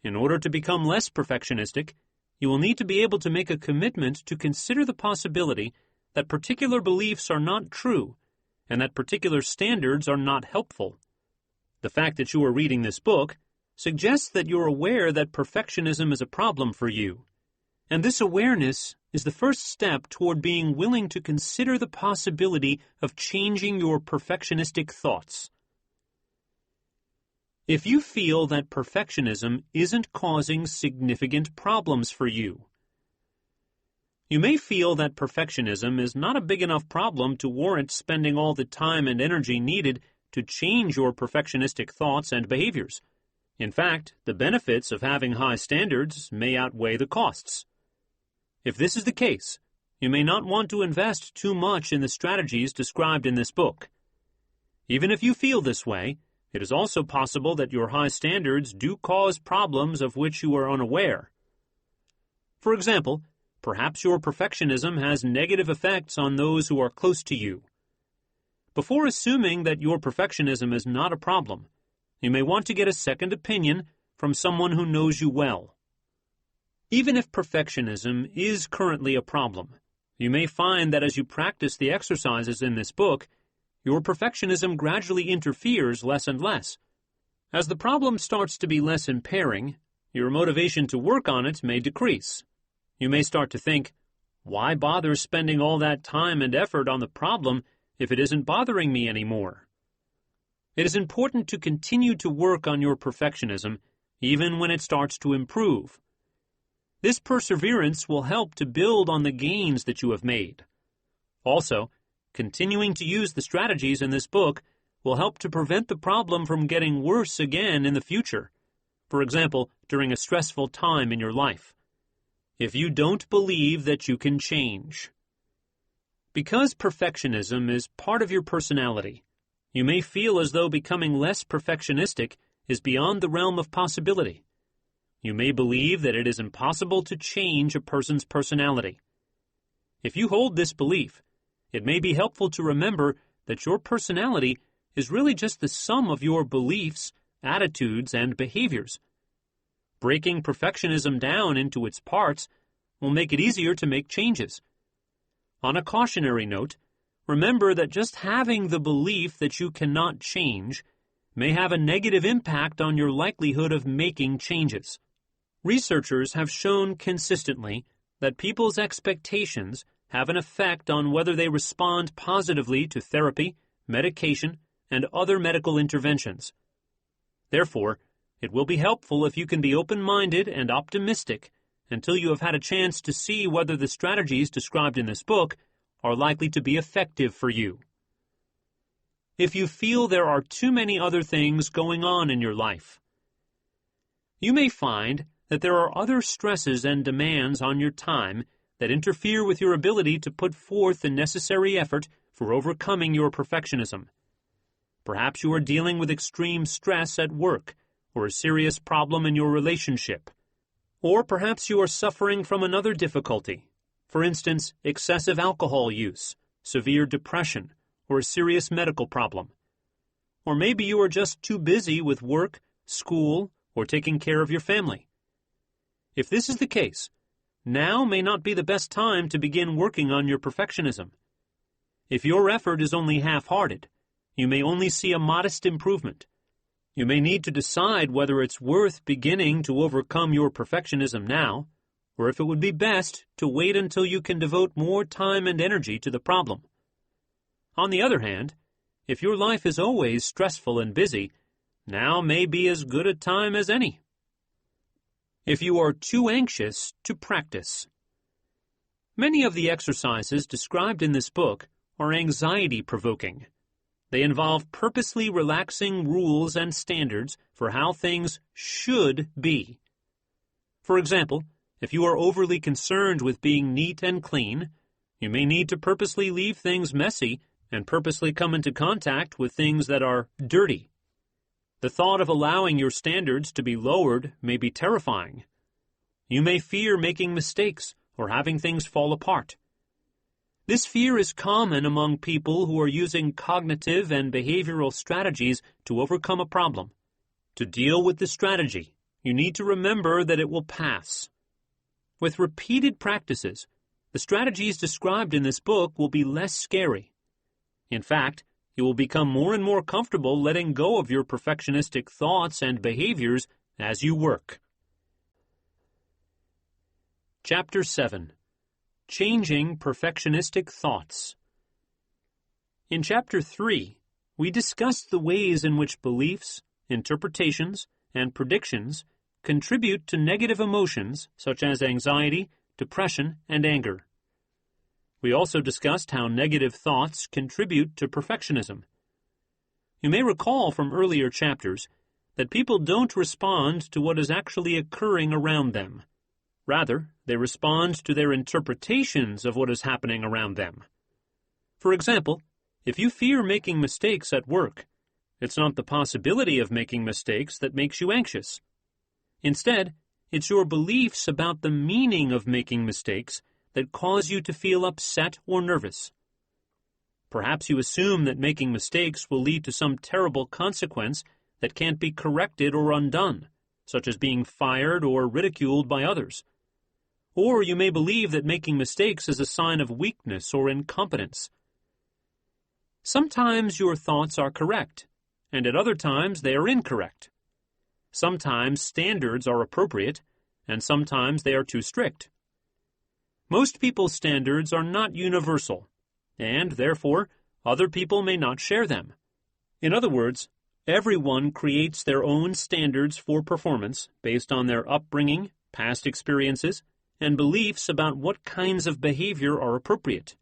In order to become less perfectionistic, you will need to be able to make a commitment to consider the possibility that particular beliefs are not true and that particular standards are not helpful. The fact that you are reading this book suggests that you're aware that perfectionism is a problem for you, and this awareness is the first step toward being willing to consider the possibility of changing your perfectionistic thoughts. If you feel that perfectionism isn't causing significant problems for you, you may feel that perfectionism is not a big enough problem to warrant spending all the time and energy needed to change your perfectionistic thoughts and behaviors. In fact, the benefits of having high standards may outweigh the costs. If this is the case, you may not want to invest too much in the strategies described in this book. Even if you feel this way, it is also possible that your high standards do cause problems of which you are unaware. For example, perhaps your perfectionism has negative effects on those who are close to you. Before assuming that your perfectionism is not a problem, you may want to get a second opinion from someone who knows you well. Even if perfectionism is currently a problem, you may find that as you practice the exercises in this book, your perfectionism gradually interferes less and less. As the problem starts to be less impairing, your motivation to work on it may decrease. You may start to think, why bother spending all that time and effort on the problem if it isn't bothering me anymore? It is important to continue to work on your perfectionism even when it starts to improve. This perseverance will help to build on the gains that you have made. Also, continuing to use the strategies in this book will help to prevent the problem from getting worse again in the future, for example, during a stressful time in your life. If you don't believe that you can change. Because perfectionism is part of your personality, you may feel as though becoming less perfectionistic is beyond the realm of possibility. You may believe that it is impossible to change a person's personality. If you hold this belief, it may be helpful to remember that your personality is really just the sum of your beliefs, attitudes, and behaviors. Breaking perfectionism down into its parts will make it easier to make changes. On a cautionary note, remember that just having the belief that you cannot change may have a negative impact on your likelihood of making changes. Researchers have shown consistently that people's expectations have an effect on whether they respond positively to therapy, medication, and other medical interventions. Therefore, it will be helpful if you can be open-minded and optimistic until you have had a chance to see whether the strategies described in this book are likely to be effective for you. If you feel there are too many other things going on in your life, you may find that there are other stresses and demands on your time that interfere with your ability to put forth the necessary effort for overcoming your perfectionism. Perhaps you are dealing with extreme stress at work or a serious problem in your relationship. Or perhaps you are suffering from another difficulty, for instance, excessive alcohol use, severe depression, or a serious medical problem. Or maybe you are just too busy with work, school, or taking care of your family. If this is the case, now may not be the best time to begin working on your perfectionism. If your effort is only half-hearted, you may only see a modest improvement. You may need to decide whether it's worth beginning to overcome your perfectionism now, or if it would be best to wait until you can devote more time and energy to the problem. On the other hand, if your life is always stressful and busy, now may be as good a time as any. If you are too anxious to practice. Many of the exercises described in this book are anxiety-provoking. They involve purposely relaxing rules and standards for how things should be. For example, if you are overly concerned with being neat and clean, you may need to purposely leave things messy and purposely come into contact with things that are dirty. The thought of allowing your standards to be lowered may be terrifying. You may fear making mistakes or having things fall apart. This fear is common among people who are using cognitive and behavioral strategies to overcome a problem. To deal with the strategy, you need to remember that it will pass. With repeated practices, the strategies described in this book will be less scary. In fact, you will become more and more comfortable letting go of your perfectionistic thoughts and behaviors as you work. Chapter 7. Changing Perfectionistic Thoughts. In Chapter 3, we discussed the ways in which beliefs, interpretations, and predictions contribute to negative emotions such as anxiety, depression, and anger. We also discussed how negative thoughts contribute to perfectionism. You may recall from earlier chapters that people don't respond to what is actually occurring around them. Rather, they respond to their interpretations of what is happening around them. For example, if you fear making mistakes at work, it's not the possibility of making mistakes that makes you anxious. Instead, it's your beliefs about the meaning of making mistakes that cause you to feel upset or nervous. Perhaps you assume that making mistakes will lead to some terrible consequence that can't be corrected or undone, such as being fired or ridiculed by others. Or you may believe that making mistakes is a sign of weakness or incompetence. Sometimes your thoughts are correct, and at other times they are incorrect. Sometimes standards are appropriate, and sometimes they are too strict. Most people's standards are not universal, and therefore other people may not share them. In other words, everyone creates their own standards for performance based on their upbringing, past experiences, and beliefs about what kinds of behavior are appropriate.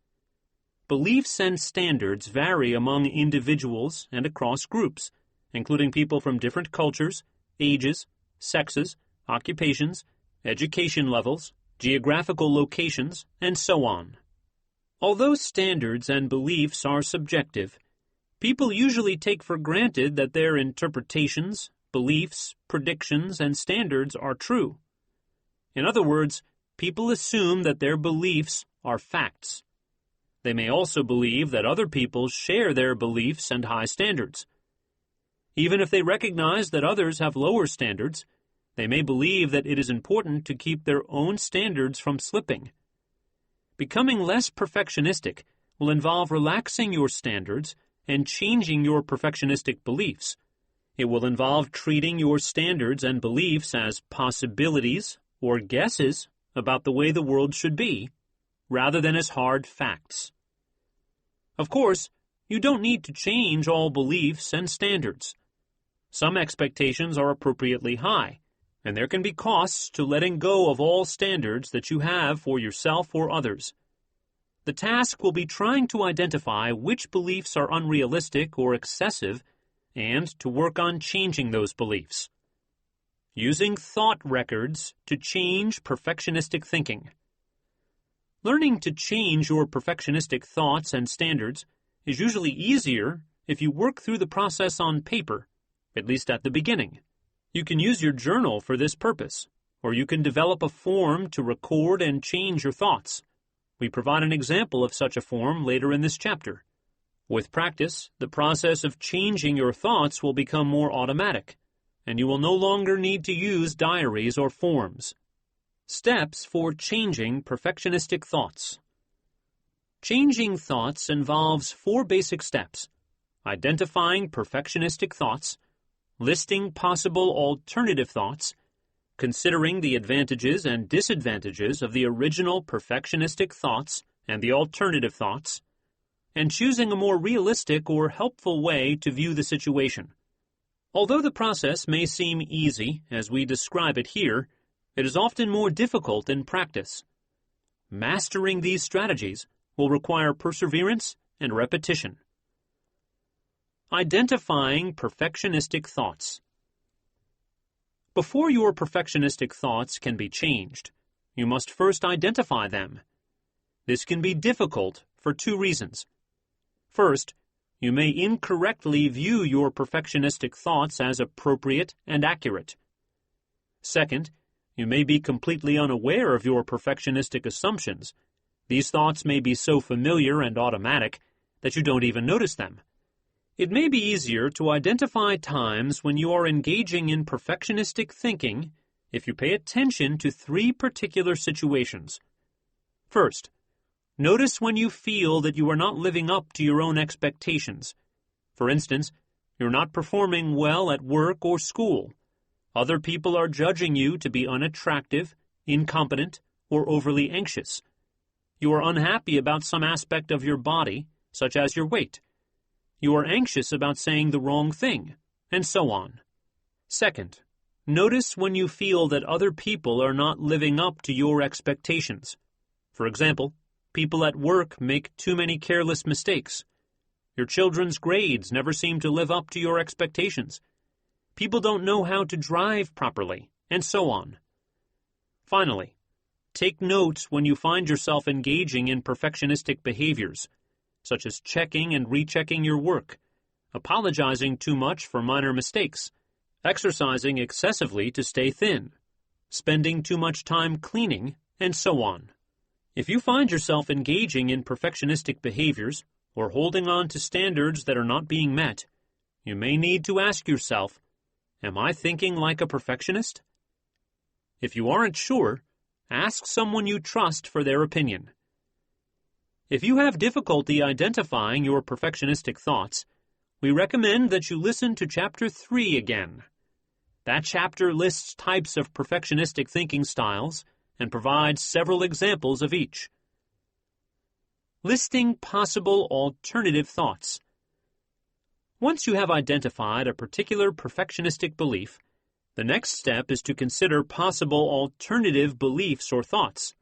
Beliefs and standards vary among individuals and across groups, including people from different cultures, ages, sexes, occupations, education levels, geographical locations, and so on. Although standards and beliefs are subjective, people usually take for granted that their interpretations, beliefs, predictions, and standards are true. In other words, people assume that their beliefs are facts. They may also believe that other people share their beliefs and high standards. Even if they recognize that others have lower standards, they may believe that it is important to keep their own standards from slipping. Becoming less perfectionistic will involve relaxing your standards and changing your perfectionistic beliefs. It will involve treating your standards and beliefs as possibilities or guesses about the way the world should be, rather than as hard facts. Of course, you don't need to change all beliefs and standards. Some expectations are appropriately high, and there can be costs to letting go of all standards that you have for yourself or others. The task will be trying to identify which beliefs are unrealistic or excessive and to work on changing those beliefs. Using thought records to change perfectionistic thinking. Learning to change your perfectionistic thoughts and standards is usually easier if you work through the process on paper, at least at the beginning. You can use your journal for this purpose, or you can develop a form to record and change your thoughts. We provide an example of such a form later in this chapter. With practice, the process of changing your thoughts will become more automatic, and you will no longer need to use diaries or forms. Steps for changing perfectionistic thoughts. Changing thoughts involves 4 basic steps: identifying perfectionistic thoughts, listing possible alternative thoughts, considering the advantages and disadvantages of the original perfectionistic thoughts and the alternative thoughts, and choosing a more realistic or helpful way to view the situation. Although the process may seem easy as we describe it here, it is often more difficult in practice. Mastering these strategies will require perseverance and repetition. Identifying perfectionistic thoughts. Before your perfectionistic thoughts can be changed, you must first identify them. This can be difficult for 2 reasons. First, you may incorrectly view your perfectionistic thoughts as appropriate and accurate. Second, you may be completely unaware of your perfectionistic assumptions. These thoughts may be so familiar and automatic that you don't even notice them. It may be easier to identify times when you are engaging in perfectionistic thinking if you pay attention to 3 particular situations. First, notice when you feel that you are not living up to your own expectations. For instance, you're not performing well at work or school. Other people are judging you to be unattractive, incompetent, or overly anxious. You are unhappy about some aspect of your body, such as your weight. You are anxious about saying the wrong thing, and so on. Second, notice when you feel that other people are not living up to your expectations. For example, people at work make too many careless mistakes. Your children's grades never seem to live up to your expectations. People don't know how to drive properly, and so on. Finally, take notes when you find yourself engaging in perfectionistic behaviors, such as checking and rechecking your work, apologizing too much for minor mistakes, exercising excessively to stay thin, spending too much time cleaning, and so on. If you find yourself engaging in perfectionistic behaviors or holding on to standards that are not being met, you may need to ask yourself, am I thinking like a perfectionist? If you aren't sure, ask someone you trust for their opinion. If you have difficulty identifying your perfectionistic thoughts, we recommend that you listen to Chapter 3 again. That chapter lists types of perfectionistic thinking styles and provides several examples of each. Listing possible alternative thoughts. Once you have identified a particular perfectionistic belief, the next step is to consider possible alternative beliefs or thoughts.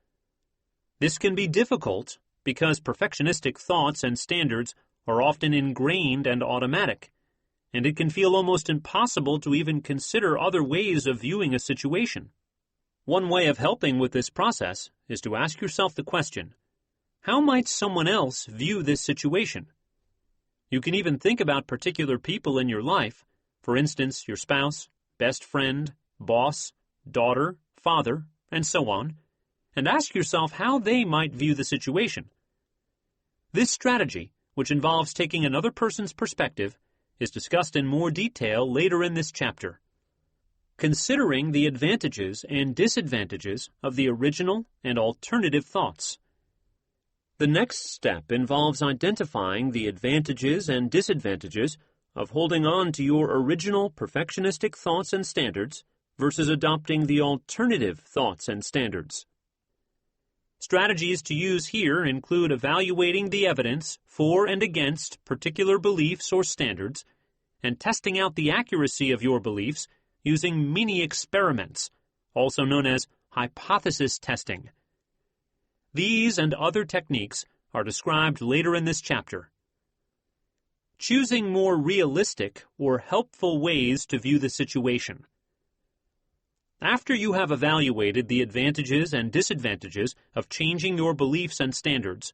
This can be difficult because perfectionistic thoughts and standards are often ingrained and automatic, and it can feel almost impossible to even consider other ways of viewing a situation. One way of helping with this process is to ask yourself the question, how might someone else view this situation? You can even think about particular people in your life, for instance, your spouse, best friend, boss, daughter, father, and so on, and ask yourself how they might view the situation. This strategy, which involves taking another person's perspective, is discussed in more detail later in this chapter. Considering the advantages and disadvantages of the original and alternative thoughts. The next step involves identifying the advantages and disadvantages of holding on to your original perfectionistic thoughts and standards versus adopting the alternative thoughts and standards. Strategies to use here include evaluating the evidence for and against particular beliefs or standards and testing out the accuracy of your beliefs using mini-experiments, also known as hypothesis testing. These and other techniques are described later in this chapter. Choosing more realistic or helpful ways to view the situation. After you have evaluated the advantages and disadvantages of changing your beliefs and standards,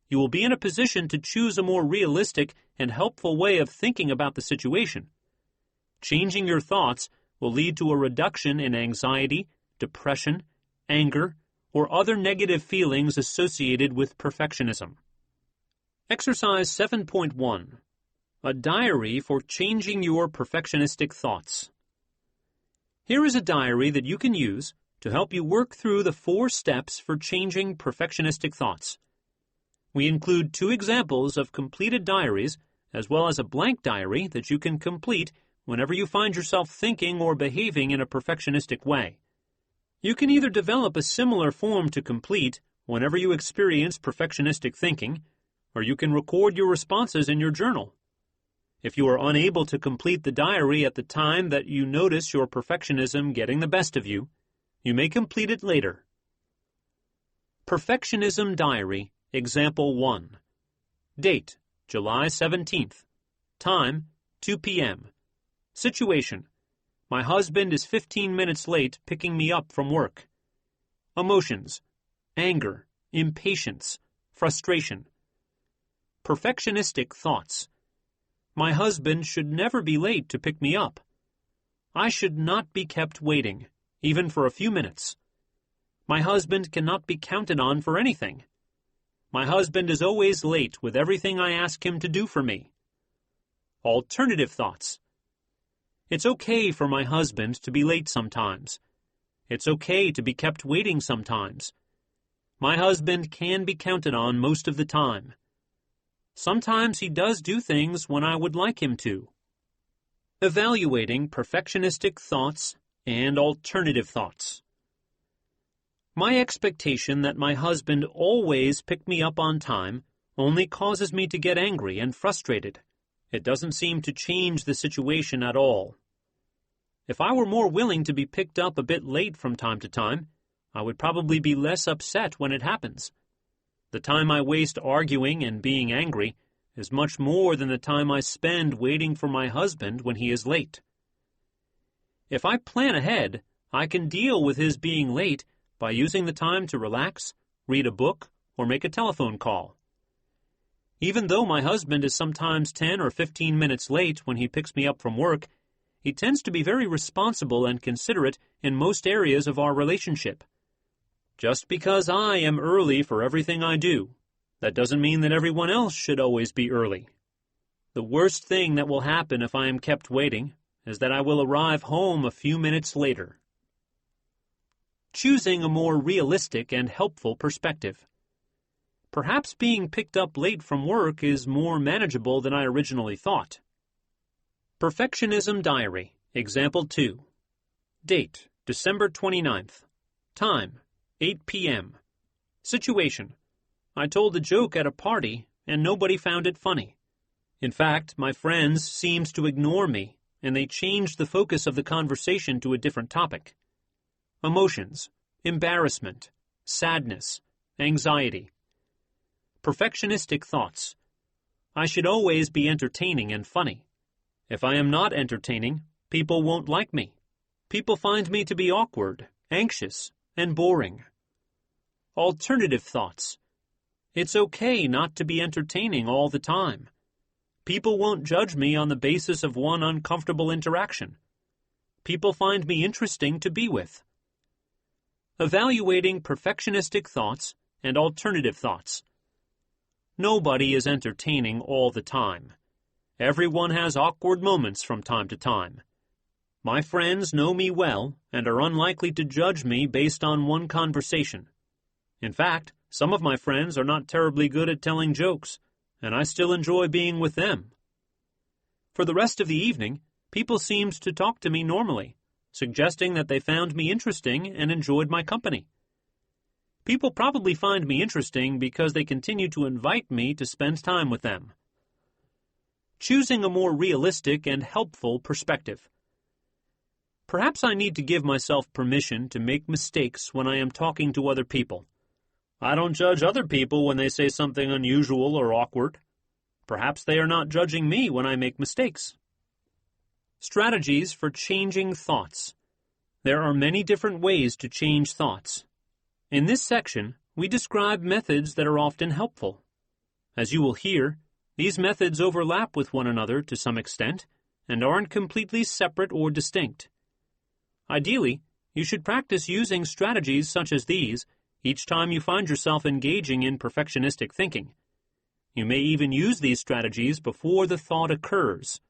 you will be in a position to choose a more realistic and helpful way of thinking about the situation. Changing your thoughts will lead to a reduction in anxiety, depression, anger, or other negative feelings associated with perfectionism. Exercise 7.1. A diary for changing your perfectionistic thoughts. Here is a diary that you can use to help you work through the 4 steps for changing perfectionistic thoughts. We include 2 examples of completed diaries, as well as a blank diary that you can complete whenever you find yourself thinking or behaving in a perfectionistic way. You can either develop a similar form to complete whenever you experience perfectionistic thinking, or you can record your responses in your journal. If you are unable to complete the diary at the time that you notice your perfectionism getting the best of you, you may complete it later. Perfectionism Diary, Example 1. Date, July 17th. Time, 2 p.m. Situation, my husband is 15 minutes late picking me up from work. Emotions, anger, impatience, frustration. Perfectionistic thoughts. My husband should never be late to pick me up. I should not be kept waiting, even for a few minutes. My husband cannot be counted on for anything. My husband is always late with everything I ask him to do for me. Alternative thoughts. It's okay for my husband to be late sometimes. It's okay to be kept waiting sometimes. My husband can be counted on most of the time. Sometimes he does do things when I would like him to. Evaluating perfectionistic thoughts and alternative thoughts. My expectation that my husband always pick me up on time only causes me to get angry and frustrated. It doesn't seem to change the situation at all. If I were more willing to be picked up a bit late from time to time, I would probably be less upset when it happens. The time I waste arguing and being angry is much more than the time I spend waiting for my husband when he is late. If I plan ahead, I can deal with his being late by using the time to relax, read a book, or make a telephone call. Even though my husband is sometimes 10 or 15 minutes late when he picks me up from work, he tends to be very responsible and considerate in most areas of our relationship. Just because I am early for everything I do, that doesn't mean that everyone else should always be early. The worst thing that will happen if I am kept waiting is that I will arrive home a few minutes later. Choosing a more realistic and helpful perspective. Perhaps being picked up late from work is more manageable than I originally thought. Perfectionism Diary, Example 2. Date, December 29th. Time, 8 p.m. Situation: I told a joke at a party, and nobody found it funny. In fact, my friends seemed to ignore me, and they changed the focus of the conversation to a different topic. Emotions: embarrassment, sadness, anxiety. Perfectionistic thoughts: I should always be entertaining and funny. If I am not entertaining, people won't like me. People find me to be awkward, anxious, and boring. Alternative thoughts: it's okay not to be entertaining all the time. People won't judge me on the basis of one uncomfortable interaction. People find me interesting to be with. Evaluating perfectionistic thoughts and alternative thoughts. Nobody is entertaining all the time. Everyone has awkward moments from time to time. My friends know me well and are unlikely to judge me based on one conversation. In fact, some of my friends are not terribly good at telling jokes, and I still enjoy being with them. For the rest of the evening, people seemed to talk to me normally, suggesting that they found me interesting and enjoyed my company. People probably find me interesting because they continue to invite me to spend time with them. Choosing a more realistic and helpful perspective. Perhaps I need to give myself permission to make mistakes when I am talking to other people. I don't judge other people when they say something unusual or awkward. Perhaps they are not judging me when I make mistakes. Strategies for changing thoughts. There are many different ways to change thoughts. In this section, we describe methods that are often helpful. As you will hear, these methods overlap with one another to some extent and aren't completely separate or distinct. Ideally, you should practice using strategies such as these each time you find yourself engaging in perfectionistic thinking. You may even use these strategies before the thought occurs.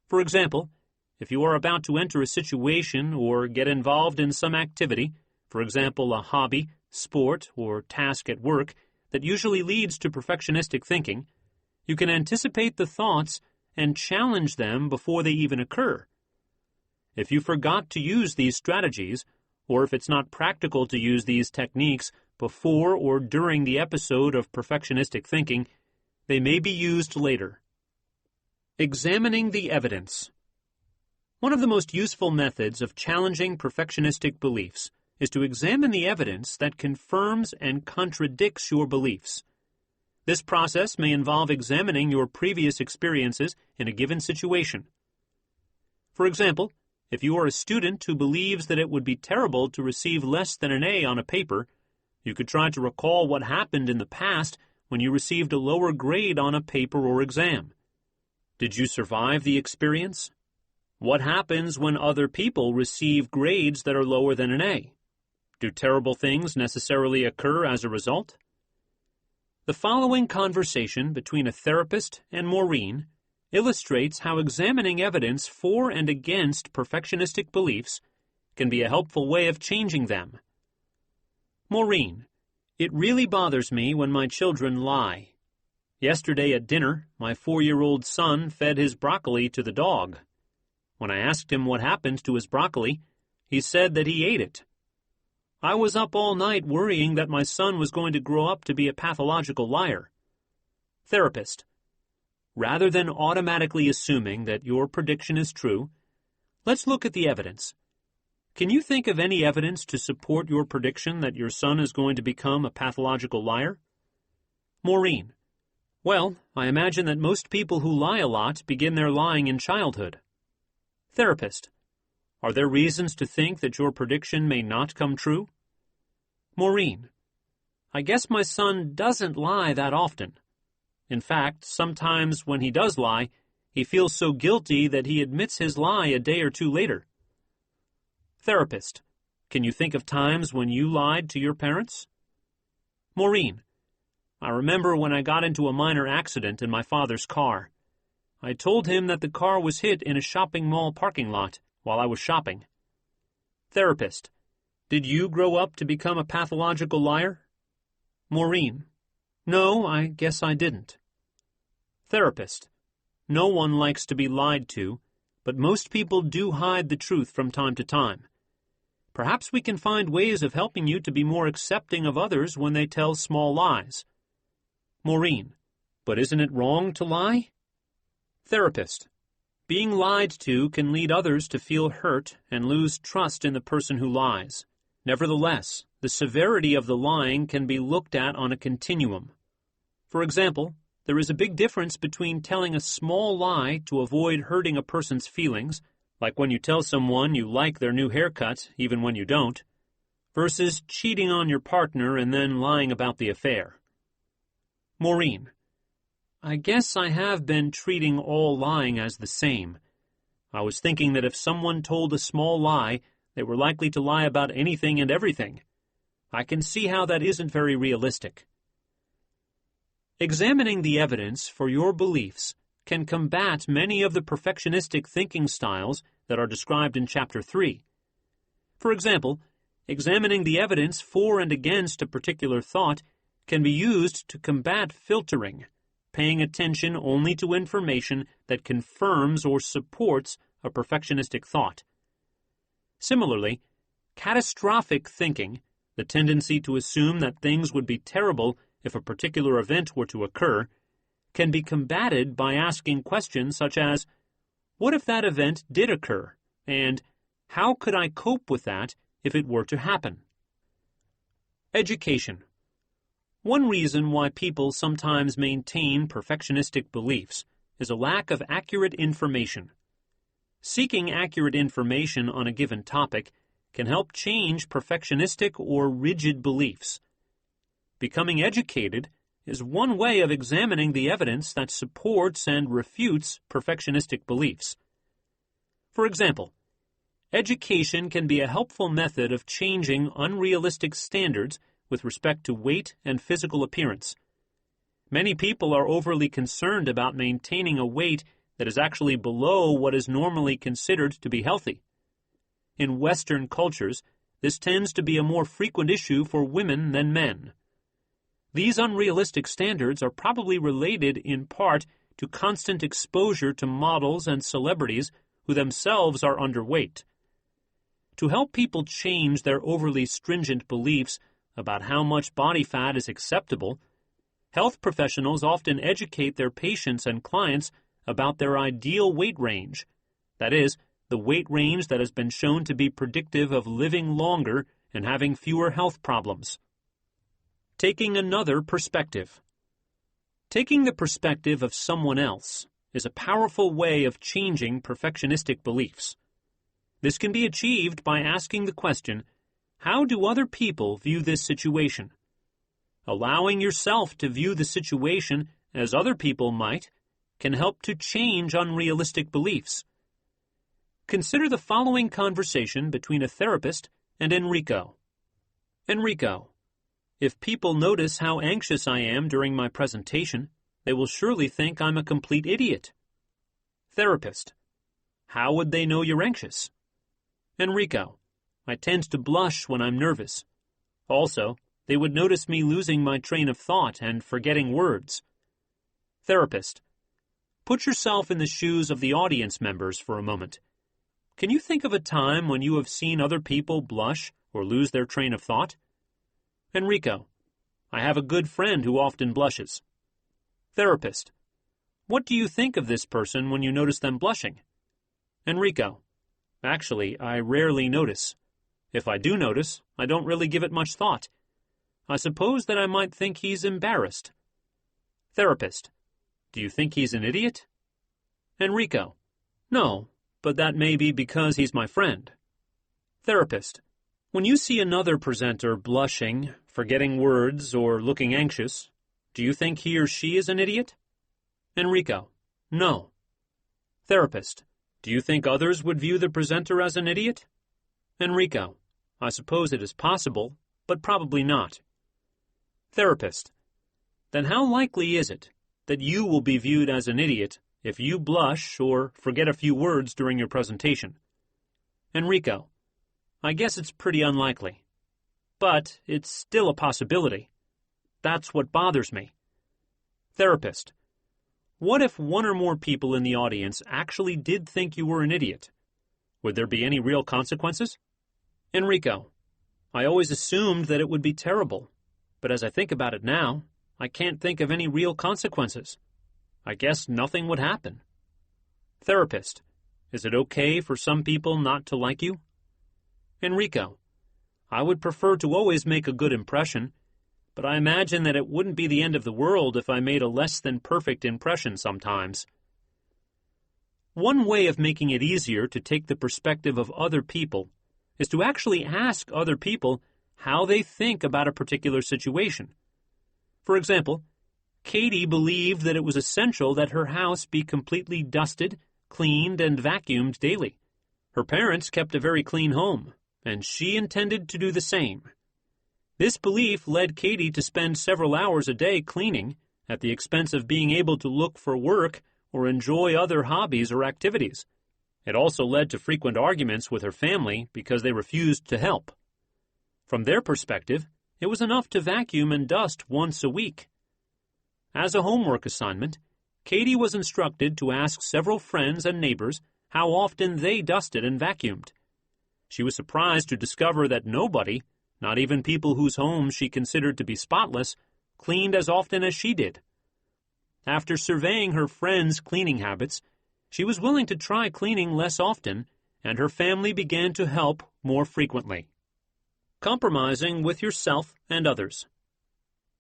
For example, if you are about to enter a situation or get involved in some activity, for example, a hobby, sport, or task at work that usually leads to perfectionistic thinking, you can anticipate the thoughts and challenge them before they even occur. If you forgot to use these strategies, or if it's not practical to use these techniques before or during the episode of perfectionistic thinking, they may be used later. Examining the evidence. One of the most useful methods of challenging perfectionistic beliefs is to examine the evidence that confirms and contradicts your beliefs. This process may involve examining your previous experiences in a given situation. For example, if you are a student who believes that it would be terrible to receive less than an A on a paper, you could try to recall what happened in the past when you received a lower grade on a paper or exam. Did you survive the experience? What happens when other people receive grades that are lower than an A? Do terrible things necessarily occur as a result? The following conversation between a therapist and Maureen illustrates how examining evidence for and against perfectionistic beliefs can be a helpful way of changing them. Maureen: it really bothers me when my children lie. Yesterday at dinner, my 4-year-old son fed his broccoli to the dog. When I asked him what happened to his broccoli, he said that he ate it. I was up all night worrying that my son was going to grow up to be a pathological liar. Therapist. Rather than automatically assuming that your prediction is true, let's look at the evidence. Can you think of any evidence to support your prediction that your son is going to become a pathological liar? Maureen. Well, I imagine that most people who lie a lot begin their lying in childhood. Therapist. Are there reasons to think that your prediction may not come true? Maureen. I guess my son doesn't lie that often. In fact, sometimes when he does lie, he feels so guilty that he admits his lie a day or two later. Therapist. Can you think of times when you lied to your parents? Maureen. I remember when I got into a minor accident in my father's car. I told him that the car was hit in a shopping mall parking lot while I was shopping. Therapist. Did you grow up to become a pathological liar? Maureen. No, I guess I didn't. Therapist. No one likes to be lied to, but most people do hide the truth from time to time. Perhaps we can find ways of helping you to be more accepting of others when they tell small lies. Maureen. But isn't it wrong to lie? Therapist. Being lied to can lead others to feel hurt and lose trust in the person who lies. Nevertheless, the severity of the lying can be looked at on a continuum. For example, there is a big difference between telling a small lie to avoid hurting a person's feelings, like when you tell someone you like their new haircut even when you don't, versus cheating on your partner and then lying about the affair. Maureen. I guess I have been treating all lying as the same. I was thinking that if someone told a small lie, they were likely to lie about anything and everything. I can see how that isn't very realistic. Examining the evidence for your beliefs can combat many of the perfectionistic thinking styles that are described in Chapter 3. For example, examining the evidence for and against a particular thought can be used to combat filtering, paying attention only to information that confirms or supports a perfectionistic thought. Similarly, catastrophic thinking, the tendency to assume that things would be terrible if a particular event were to occur, can be combated by asking questions such as, what if that event did occur? And how could I cope with that if it were to happen? Education. One reason why people sometimes maintain perfectionistic beliefs is a lack of accurate information. Seeking accurate information on a given topic can help change perfectionistic or rigid beliefs. Becoming educated is one way of examining the evidence that supports and refutes perfectionistic beliefs. For example, education can be a helpful method of changing unrealistic standards with respect to weight and physical appearance. Many people are overly concerned about maintaining a weight that is actually below what is normally considered to be healthy. In Western cultures, this tends to be a more frequent issue for women than men. These unrealistic standards are probably related in part to constant exposure to models and celebrities who themselves are underweight. To help people change their overly stringent beliefs about how much body fat is acceptable, health professionals often educate their patients and clients about their ideal weight range, that is, the weight range that has been shown to be predictive of living longer and having fewer health problems. Taking another perspective. Taking the perspective of someone else is a powerful way of changing perfectionistic beliefs. This can be achieved by asking the question, how do other people view this situation? Allowing yourself to view the situation as other people might can help to change unrealistic beliefs. Consider the following conversation between a therapist and Enrico. Enrico, if people notice how anxious I am during my presentation, they will surely think I'm a complete idiot. Therapist, how would they know you're anxious? Enrico, I tend to blush when I'm nervous. Also, they would notice me losing my train of thought and forgetting words. Therapist. Put yourself in the shoes of the audience members for a moment. Can you think of a time when you have seen other people blush or lose their train of thought? Enrico. I have a good friend who often blushes. Therapist. What do you think of this person when you notice them blushing? Enrico. Actually, I rarely notice. If I do notice, I don't really give it much thought. I suppose that I might think he's embarrassed. Therapist. Do you think he's an idiot? Enrico. No, but that may be because he's my friend. Therapist. When you see another presenter blushing, forgetting words, or looking anxious, do you think he or she is an idiot? Enrico. No. Therapist. Do you think others would view the presenter as an idiot? Enrico. I suppose it is possible, but probably not. Therapist. Then how likely is it that you will be viewed as an idiot if you blush or forget a few words during your presentation? Enrico. I guess it's pretty unlikely. But it's still a possibility. That's what bothers me. Therapist. What if one or more people in the audience actually did think you were an idiot? Would there be any real consequences? Enrico. I always assumed that it would be terrible, but as I think about it now, I can't think of any real consequences. I guess nothing would happen. Therapist. Is it okay for some people not to like you? Enrico. I would prefer to always make a good impression, but I imagine that it wouldn't be the end of the world if I made a less than perfect impression sometimes. One way of making it easier to take the perspective of other people is to actually ask other people how they think about a particular situation. For example, Katie believed that it was essential that her house be completely dusted, cleaned, and vacuumed daily. Her parents kept a very clean home, and she intended to do the same. This belief led Katie to spend several hours a day cleaning at the expense of being able to look for work or enjoy other hobbies or activities. It also led to frequent arguments with her family because they refused to help. From their perspective, it was enough to vacuum and dust once a week. As a homework assignment, Katie was instructed to ask several friends and neighbors how often they dusted and vacuumed. She was surprised to discover that nobody, not even people whose homes she considered to be spotless, cleaned as often as she did. After surveying her friends' cleaning habits, she was willing to try cleaning less often, and her family began to help more frequently. Compromising with yourself and others.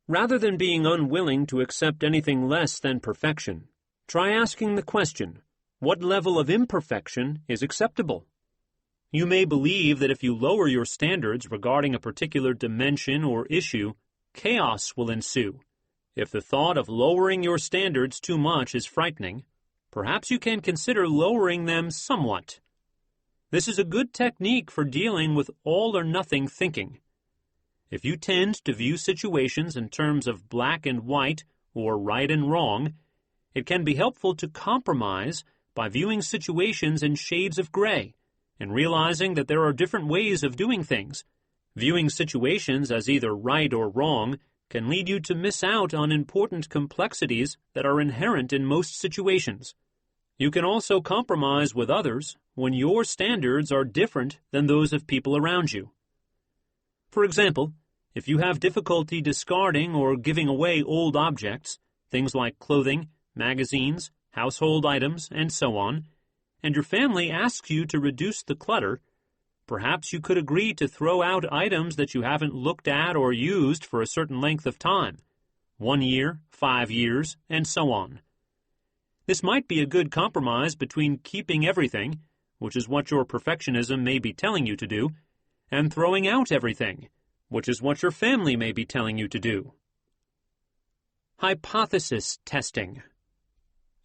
Rather than being unwilling to accept anything less than perfection, try asking the question, what level of imperfection is acceptable? You may believe that if you lower your standards regarding a particular dimension or issue, chaos will ensue. If the thought of lowering your standards too much is frightening, perhaps you can consider lowering them somewhat. This is a good technique for dealing with all-or-nothing thinking. If you tend to view situations in terms of black and white or right and wrong, it can be helpful to compromise by viewing situations in shades of gray and realizing that there are different ways of doing things. Viewing situations as either right or wrong can lead you to miss out on important complexities that are inherent in most situations. You can also compromise with others when your standards are different than those of people around you. For example, if you have difficulty discarding or giving away old objects, things like clothing, magazines, household items, and so on, and your family asks you to reduce the clutter, perhaps you could agree to throw out items that you haven't looked at or used for a certain length of time, 1 year, 5 years, and so on. This might be a good compromise between keeping everything, which is what your perfectionism may be telling you to do, and throwing out everything, which is what your family may be telling you to do. Hypothesis testing.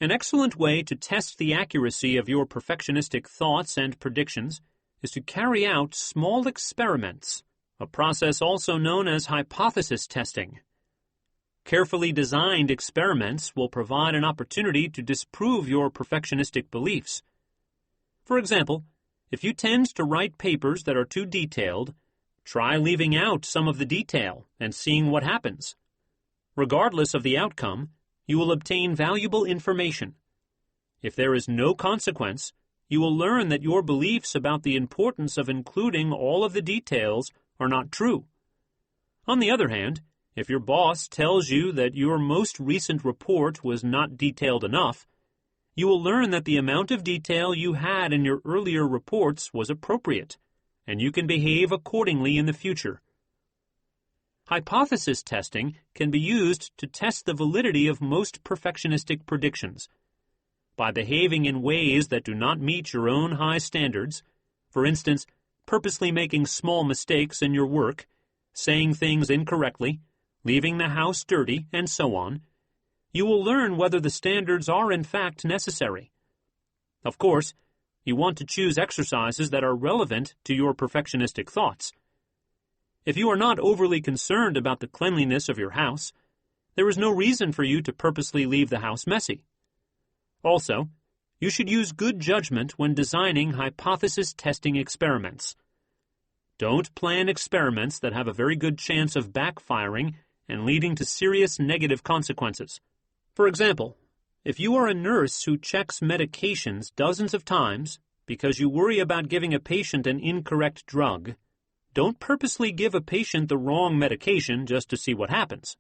An excellent way to test the accuracy of your perfectionistic thoughts and predictions is to carry out small experiments, a process also known as hypothesis testing. Carefully designed experiments will provide an opportunity to disprove your perfectionistic beliefs. For example, if you tend to write papers that are too detailed, try leaving out some of the detail and seeing what happens. Regardless of the outcome, you will obtain valuable information. If there is no consequence, you will learn that your beliefs about the importance of including all of the details are not true. On the other hand, if your boss tells you that your most recent report was not detailed enough, you will learn that the amount of detail you had in your earlier reports was appropriate, and you can behave accordingly in the future. Hypothesis testing can be used to test the validity of most perfectionistic predictions. By behaving in ways that do not meet your own high standards, for instance, purposely making small mistakes in your work, saying things incorrectly, leaving the house dirty, and so on, you will learn whether the standards are in fact necessary. Of course, you want to choose exercises that are relevant to your perfectionistic thoughts. If you are not overly concerned about the cleanliness of your house, there is no reason for you to purposely leave the house messy. Also, you should use good judgment when designing hypothesis testing experiments. Don't plan experiments that have a very good chance of backfiring and leading to serious negative consequences. For example, if you are a nurse who checks medications dozens of times because you worry about giving a patient an incorrect drug, don't purposely give a patient the wrong medication just to see what happens.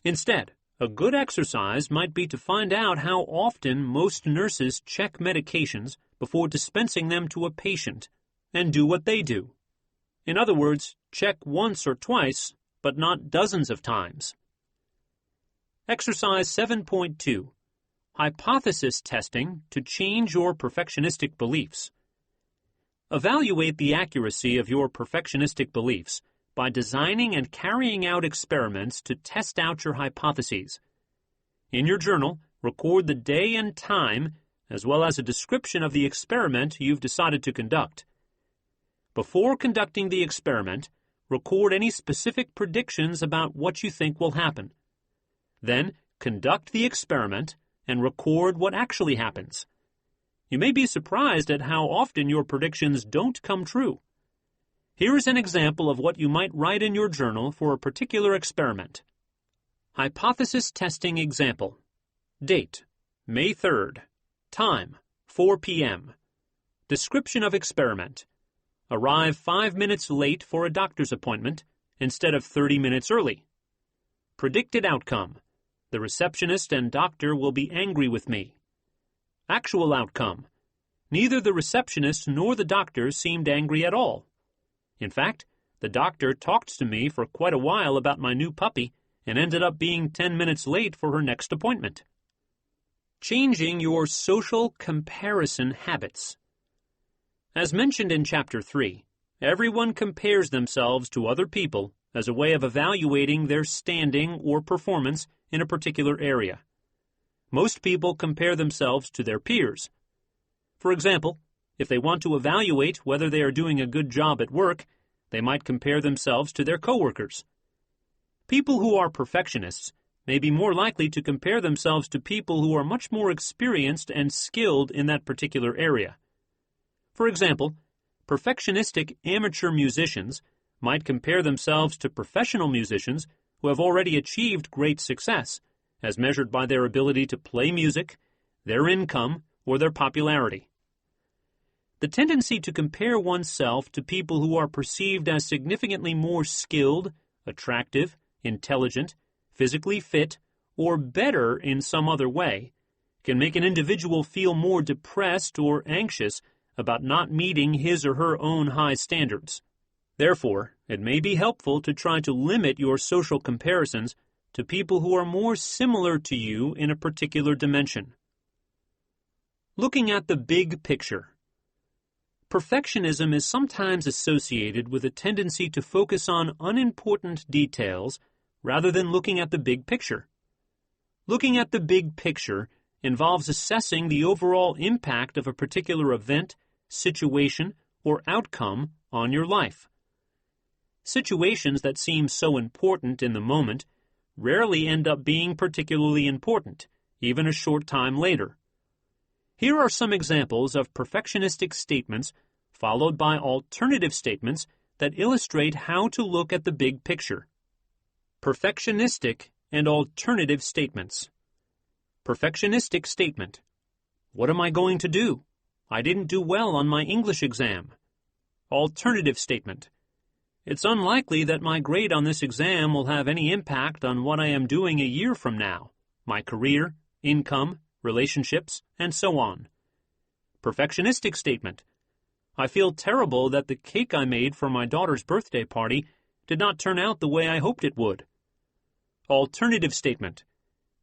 Instead, a good exercise might be to find out how often most nurses check medications before dispensing them to a patient, and do what they do. In other words, check once or twice, but not dozens of times. Exercise 7.2. Hypothesis testing to change your perfectionistic beliefs. Evaluate the accuracy of your perfectionistic beliefs by designing and carrying out experiments to test out your hypotheses. In your journal, record the day and time, as well as a description of the experiment you've decided to conduct. Before conducting the experiment, record any specific predictions about what you think will happen. Then, conduct the experiment and record what actually happens. You may be surprised at how often your predictions don't come true. Here is an example of what you might write in your journal for a particular experiment. Hypothesis testing example. Date, May 3rd. Time, 4 p.m. Description of experiment. Arrive 5 minutes late for a doctor's appointment instead of 30 minutes early. Predicted outcome. The receptionist and doctor will be angry with me. Actual outcome. Neither the receptionist nor the doctor seemed angry at all. In fact, the doctor talked to me for quite a while about my new puppy and ended up being 10 minutes late for her next appointment. Changing your social comparison habits. As mentioned in Chapter 3, everyone compares themselves to other people as a way of evaluating their standing or performance in a particular area. Most people compare themselves to their peers. For example, if they want to evaluate whether they are doing a good job at work, they might compare themselves to their coworkers. People who are perfectionists may be more likely to compare themselves to people who are much more experienced and skilled in that particular area. For example, perfectionistic amateur musicians might compare themselves to professional musicians who have already achieved great success, as measured by their ability to play music, their income, or their popularity. The tendency to compare oneself to people who are perceived as significantly more skilled, attractive, intelligent, physically fit, or better in some other way can make an individual feel more depressed or anxious about not meeting his or her own high standards. Therefore, it may be helpful to try to limit your social comparisons to people who are more similar to you in a particular dimension. Looking at the big picture. Perfectionism is sometimes associated with a tendency to focus on unimportant details rather than looking at the big picture. Looking at the big picture involves assessing the overall impact of a particular event, situation, or outcome on your life. Situations that seem so important in the moment rarely end up being particularly important, even a short time later. Here are some examples of perfectionistic statements followed by alternative statements that illustrate how to look at the big picture. Perfectionistic and alternative statements. Perfectionistic statement. What am I going to do? I didn't do well on my English exam. Alternative statement. It's unlikely that my grade on this exam will have any impact on what I am doing a year from now, my career, income, relationships, and so on. Perfectionistic statement. I feel terrible that the cake I made for my daughter's birthday party did not turn out the way I hoped it would. Alternative statement.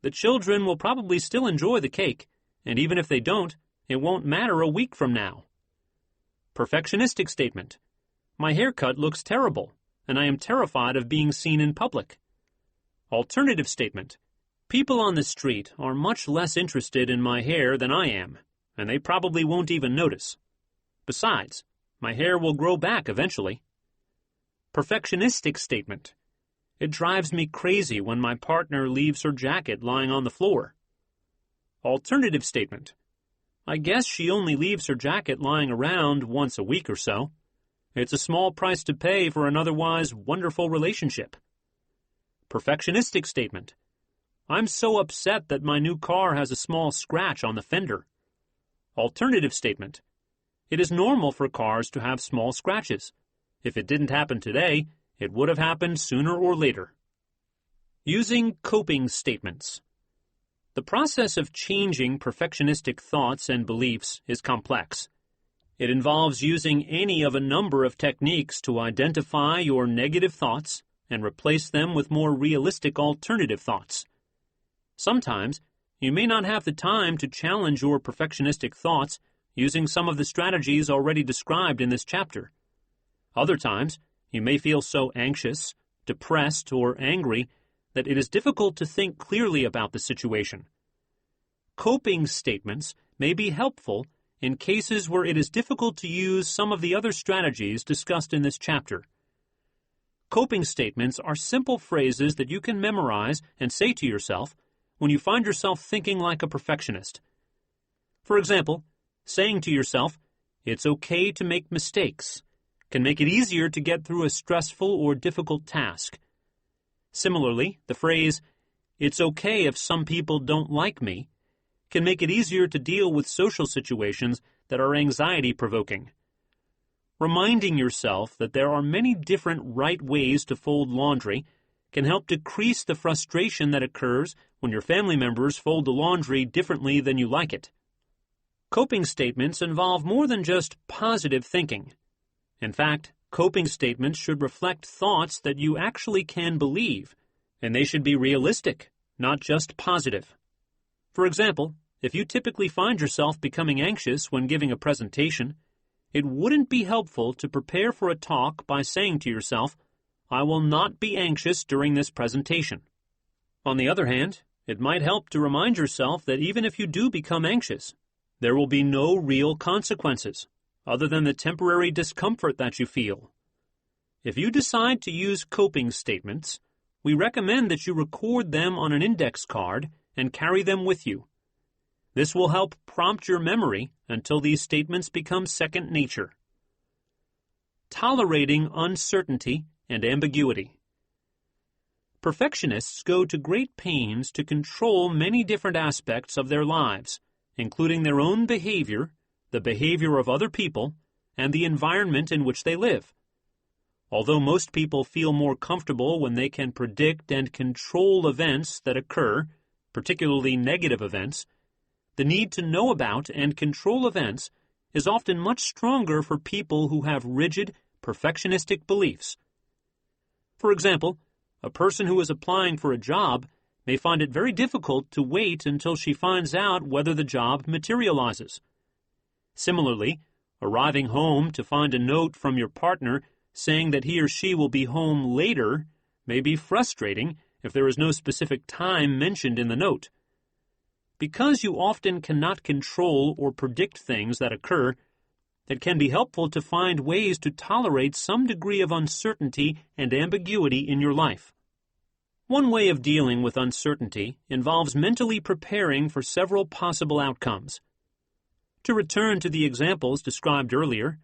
The children will probably still enjoy the cake, and even if they don't, it won't matter a week from now. Perfectionistic statement. My haircut looks terrible, and I am terrified of being seen in public. Alternative statement. People on the street are much less interested in my hair than I am, and they probably won't even notice. Besides, my hair will grow back eventually. Perfectionistic statement. It drives me crazy when my partner leaves her jacket lying on the floor. Alternative statement. I guess she only leaves her jacket lying around once a week or so. It's a small price to pay for an otherwise wonderful relationship. Perfectionistic statement. I'm so upset that my new car has a small scratch on the fender. Alternative statement. It is normal for cars to have small scratches. If it didn't happen today, it would have happened sooner or later. Using coping statements. The process of changing perfectionistic thoughts and beliefs is complex. It involves using any of a number of techniques to identify your negative thoughts and replace them with more realistic alternative thoughts. Sometimes, you may not have the time to challenge your perfectionistic thoughts using some of the strategies already described in this chapter. Other times, you may feel so anxious, depressed, or angry that it is difficult to think clearly about the situation. Coping statements may be helpful in cases where it is difficult to use some of the other strategies discussed in this chapter. Coping statements are simple phrases that you can memorize and say to yourself when you find yourself thinking like a perfectionist. For example, saying to yourself, "It's okay to make mistakes," can make it easier to get through a stressful or difficult task. Similarly, the phrase, "It's okay if some people don't like me," can make it easier to deal with social situations that are anxiety-provoking. Reminding yourself that there are many different right ways to fold laundry can help decrease the frustration that occurs when your family members fold the laundry differently than you like it. Coping statements involve more than just positive thinking. In fact, coping statements should reflect thoughts that you actually can believe, and they should be realistic, not just positive. For example, if you typically find yourself becoming anxious when giving a presentation, it wouldn't be helpful to prepare for a talk by saying to yourself, "I will not be anxious during this presentation." On the other hand, it might help to remind yourself that even if you do become anxious, there will be no real consequences, other than the temporary discomfort that you feel. If you decide to use coping statements, we recommend that you record them on an index card and carry them with you. This will help prompt your memory until these statements become second nature. Tolerating uncertainty and ambiguity. Perfectionists go to great pains to control many different aspects of their lives, including their own behavior, the behavior of other people, and the environment in which they live. Although most people feel more comfortable when they can predict and control events that occur, particularly negative events, the need to know about and control events is often much stronger for people who have rigid, perfectionistic beliefs. For example, a person who is applying for a job may find it very difficult to wait until she finds out whether the job materializes. Similarly, arriving home to find a note from your partner saying that he or she will be home later may be frustrating if there is no specific time mentioned in the note. Because you often cannot control or predict things that occur, it can be helpful to find ways to tolerate some degree of uncertainty and ambiguity in your life. One way of dealing with uncertainty involves mentally preparing for several possible outcomes. To return to the examples described earlier,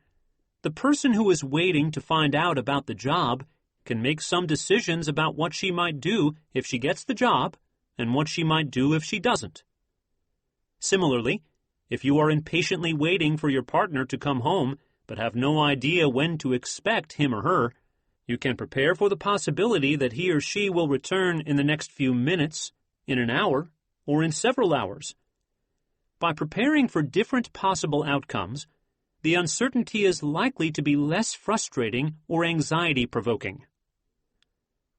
the person who is waiting to find out about the job can make some decisions about what she might do if she gets the job and what she might do if she doesn't. Similarly, if you are impatiently waiting for your partner to come home but have no idea when to expect him or her, you can prepare for the possibility that he or she will return in the next few minutes, in an hour, or in several hours. By preparing for different possible outcomes, the uncertainty is likely to be less frustrating or anxiety-provoking.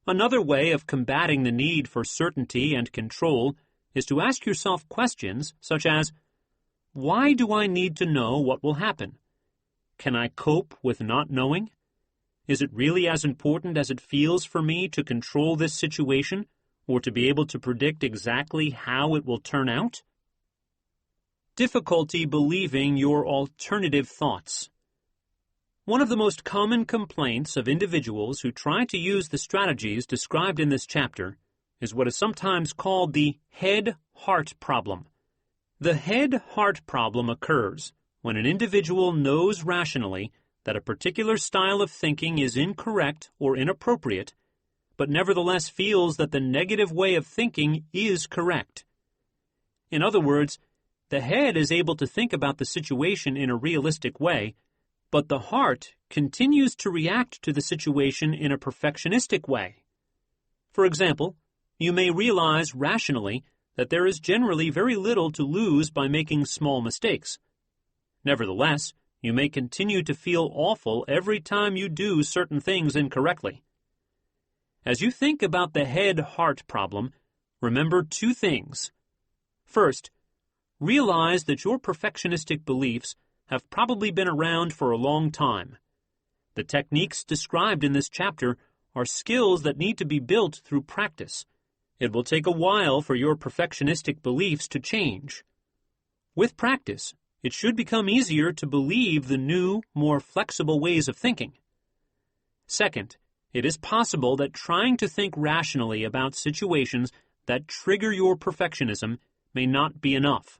Another way of combating the need for certainty and control is to ask yourself questions such as, why do I need to know what will happen? Can I cope with not knowing? Is it really as important as it feels for me to control this situation or to be able to predict exactly how it will turn out? Difficulty believing your alternative thoughts. One of the most common complaints of individuals who try to use the strategies described in this chapter is what is sometimes called the head-heart problem. The head-heart problem occurs when an individual knows rationally that a particular style of thinking is incorrect or inappropriate, but nevertheless feels that the negative way of thinking is correct. In other words, the head is able to think about the situation in a realistic way, but the heart continues to react to the situation in a perfectionistic way. For example, you may realize rationally that there is generally very little to lose by making small mistakes. Nevertheless, you may continue to feel awful every time you do certain things incorrectly. As you think about the head-heart problem, remember two things. First, realize that your perfectionistic beliefs have probably been around for a long time. The techniques described in this chapter are skills that need to be built through practice. It will take a while for your perfectionistic beliefs to change. With practice, it should become easier to believe the new, more flexible ways of thinking. Second, it is possible that trying to think rationally about situations that trigger your perfectionism may not be enough.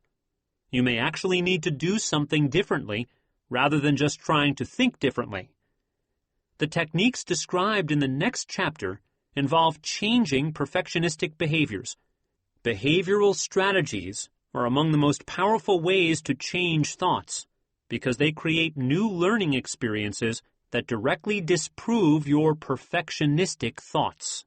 You may actually need to do something differently rather than just trying to think differently. The techniques described in the next chapter involve changing perfectionistic behaviors. Behavioral strategies are among the most powerful ways to change thoughts because they create new learning experiences that directly disprove your perfectionistic thoughts.